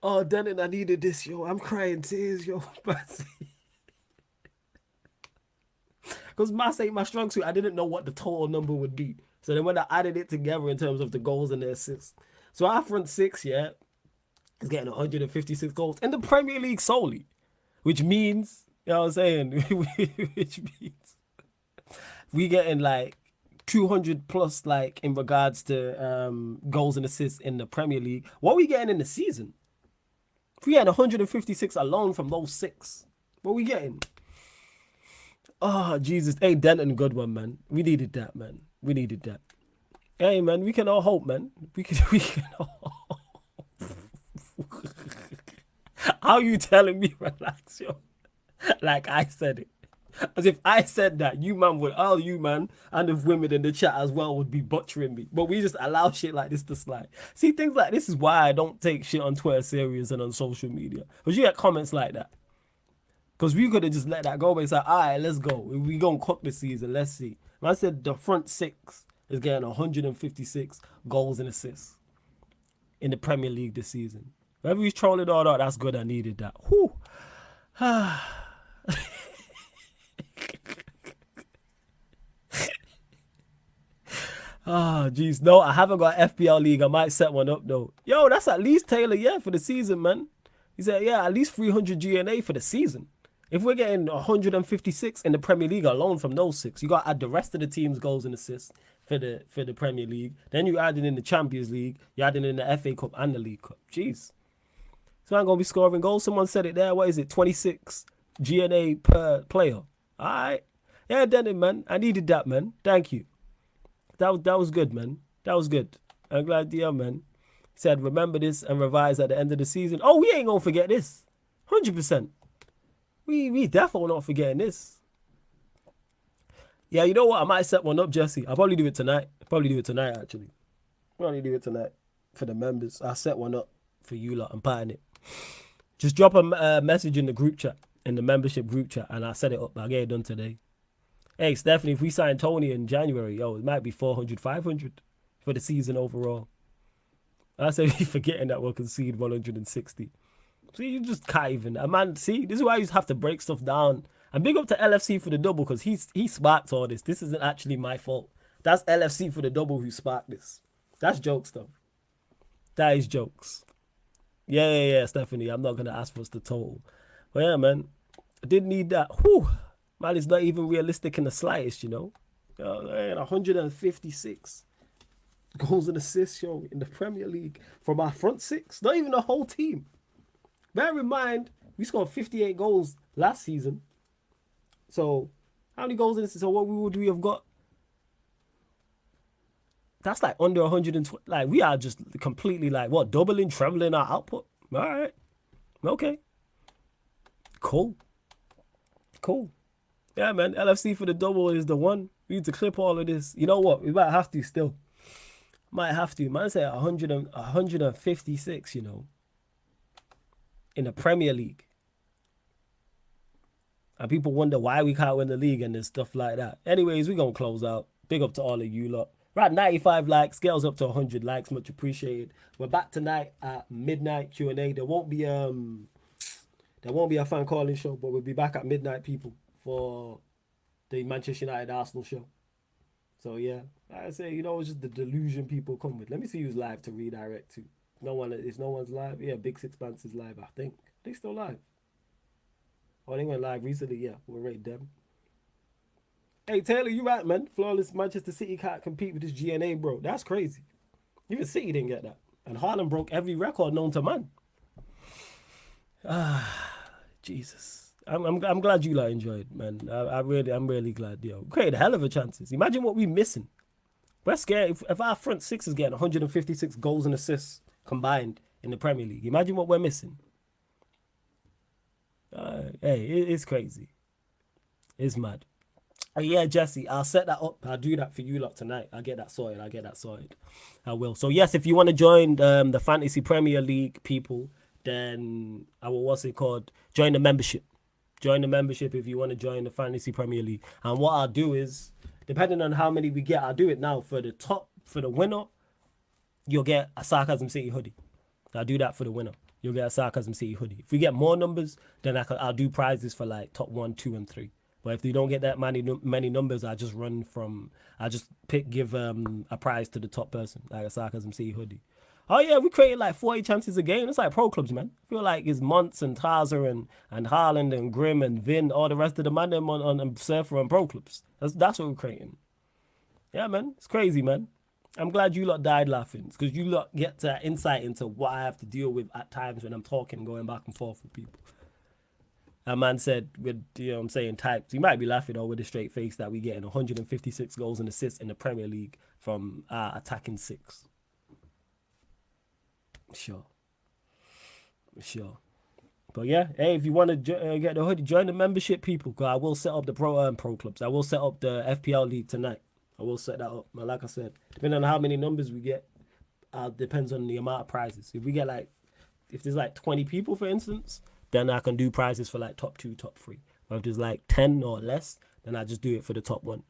Oh, Denon, I needed this, yo. I'm crying tears, yo. Because maths ain't my strong suit. I didn't know what the total number would be. So then when I added it together in terms of the goals and the assists. So our front 6, yeah, is getting 156 goals in the Premier League solely. Which means, you know what I'm saying? Which means we getting like 200 plus, like, in regards to goals and assists in the Premier League. What are we getting in the season? If we had 156 alone from those 6, what are we getting? Oh, Jesus. Hey, Denton, good one, man. We needed that, man. We needed that. Hey, man, we can all hope, man. We can all hope. How you telling me relax, yo? Like I said it. As if I said that, you man would, all you man, and the women in the chat as well would be butchering me. But we just allow shit like this to slide. See, things like this is why I don't take shit on Twitter serious and on social media. Because you get comments like that. Because we could have just let that go, but it's like, all right, let's go. We going to cook this season. Let's see. I said the front 6 is getting 156 goals and assists in the Premier League this season. Whoever he's trolling all that, that's good. I needed that. Whew. Oh, jeez. No, I haven't got FPL League. I might set one up, though. Yo, that's at least Taylor, yeah, for the season, man. He said, yeah, at least 300 GNA for the season. If we're getting 156 in the Premier League alone from those 6, you got to add the rest of the team's goals and assists for the Premier League. Then you add it in the Champions League. You add it in the FA Cup and the League Cup. Jeez. So I'm going to be scoring goals. Someone said it there. What is it? 26 GNA per player. All right. Yeah, Denton, man. I needed that, man. Thank you. That was good, man. That was good. I'm glad, yeah, man. He said, remember this and revise at the end of the season. Oh, we ain't going to forget this. 100%. We definitely not forgetting this. Yeah, you know what? I might set one up, Jesse. I'll probably do it tonight. Actually. Probably do it tonight for the members. I'll set one up for you lot. I'm buying it. Just drop a message in the group chat, in the membership group chat, and I'll set it up. I'll get it done today. Hey, Stephanie, if we sign Tony in January, yo, it might be 400, 500 for the season overall. I said we forgetting that we'll concede 160. See, you just can't even. Man, see, this is why you have to break stuff down. And big up to LFC for the double, because he sparked all this. This isn't actually my fault. That's LFC for the double who sparked this. That's jokes, though. That is jokes. Yeah, Stephanie. I'm not going to ask for us to total. But yeah, man. I did need that. Whew. Man, it's not even realistic in the slightest, you know. 156 goals and assists, yo, in the Premier League from our front 6. Not even the whole team. Bear in mind, we scored 58 goals last season. So, how many goals in this? So, what would we have got? That's like under 120. Like, we are just completely like, what, doubling, trebling our output? All right. Okay. Cool. Yeah, man. LFC for the double is the one. We need to clip all of this. You know what? We might have to still. Might have to. Man said 156, you know, in the Premier League. And people wonder why we can't win the league and there's stuff like that. Anyways, we're going to close out. Big up to all of you lot. Right, 95 likes. Scales up to 100 likes. Much appreciated. We're back tonight at midnight Q&A. There won't be a fan calling show, but we'll be back at midnight, people, for the Manchester United Arsenal show. So yeah, like I say, you know, it's just the delusion people come with. Let me see who's live to redirect to. No one, if no one's live, yeah, Big Six Pants is live. I think they still live. Oh, they went live recently. Yeah, we'll rate them. Hey Taylor, you right, man? Flawless Manchester City can't compete with this GNA, bro. That's crazy. Even City didn't get that, and Haaland broke every record known to man. Jesus. I'm glad you like enjoyed, man. I'm really glad. Yo, created a hell of a chances. Imagine what we missing. We're scared if our front six is getting 156 goals and assists combined in the Premier League. Imagine what we're missing. Hey, it's crazy. It's mad. Yeah, Jesse, I'll set that up. I'll do that for you lot tonight. I'll get that sorted. I will. So yes, if you want to join the Fantasy Premier League, people, then I will, what's it called? Join the membership. Join the membership if you want to join the Fantasy Premier League. And what I'll do is, depending on how many we get, I'll do it now. For the winner, you'll get a Sarcasm City hoodie. I'll do that for the winner. You'll get a Sarcasm City hoodie. If we get more numbers, then I'll do prizes for like top 1, 2, and 3. But if you don't get that many numbers, I just give a prize to the top person, like a Sarcasm City hoodie. Oh yeah, we created like 40 chances a game. It's like pro clubs, man. I feel like it's Monts and Taza and Haaland and Grim and Vin, all the rest of the ManDem on Surfer and pro clubs. That's what we're creating. Yeah, man. It's crazy, man. I'm glad you lot died laughing, because you lot get that insight into what I have to deal with at times when I'm talking, going back and forth with people. A man said, with, you know what I'm saying, types, you might be laughing with a straight face that we getting 156 goals and assists in the Premier League from attacking 6. Sure. But yeah, hey, if you want to get the hoodie, join the membership, people. Cause I will set up the pro clubs. I will set up the FPL league tonight. I will set that up. But like I said, depending on how many numbers we get, depends on the amount of prizes. If we get if there's like 20 people, for instance, then I can do prizes for like top 2, top 3. But if there's like 10 or less, then I just do it for the top 1.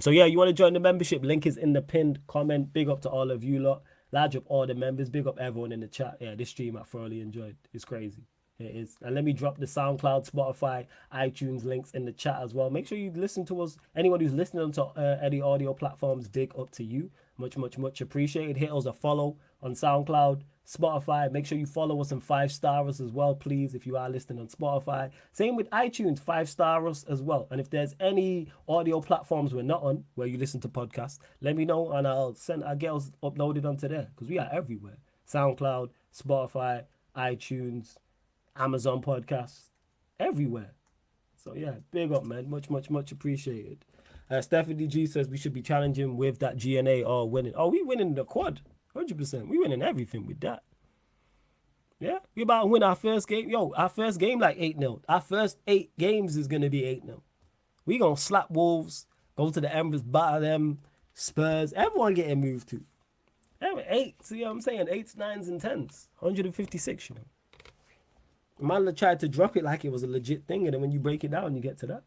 So yeah, you want to join the membership? Link is in the pinned comment. Big up to all of you lot. Large up all the members. Big up everyone in the chat. Yeah, this stream I thoroughly enjoyed. It's crazy. It is. And let me drop the SoundCloud, Spotify, iTunes links in the chat as well. Make sure you listen to us. Anyone who's listening to any audio platforms, big up to you. Much appreciated. Hit us a follow on SoundCloud, Spotify. Make sure you follow us and 5-star us as well, please, if you are listening on Spotify. Same with iTunes, 5-star us as well. And if there's any audio platforms we're not on where you listen to podcasts, let me know and I'll get us uploaded onto there, because we are everywhere. SoundCloud, Spotify, iTunes, Amazon Podcasts, everywhere. So yeah, big up, man. Much appreciated. Stephanie G says we should be challenging with that GNA or winning. Oh, we winning the quad. 100%. We winning everything with that. Yeah, we about to win our first game. Yo, our first game like 8-0. Our first 8 games is going to be 8-0. We going to slap Wolves, go to the Embers, batter them, Spurs, everyone getting moved to. 8, see what I'm saying? 8s, 9s, and 10s. 156, you know. Man tried to drop it like it was a legit thing, and then when you break it down, you get to that.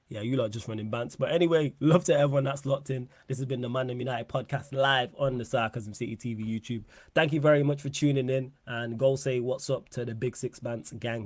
Yeah, you lot just running bants. But anyway, love to everyone that's locked in. This has been the ManDem United podcast live on the Sarcasm City TV YouTube. Thank you very much for tuning in, and go say what's up to the Big Six Bants gang.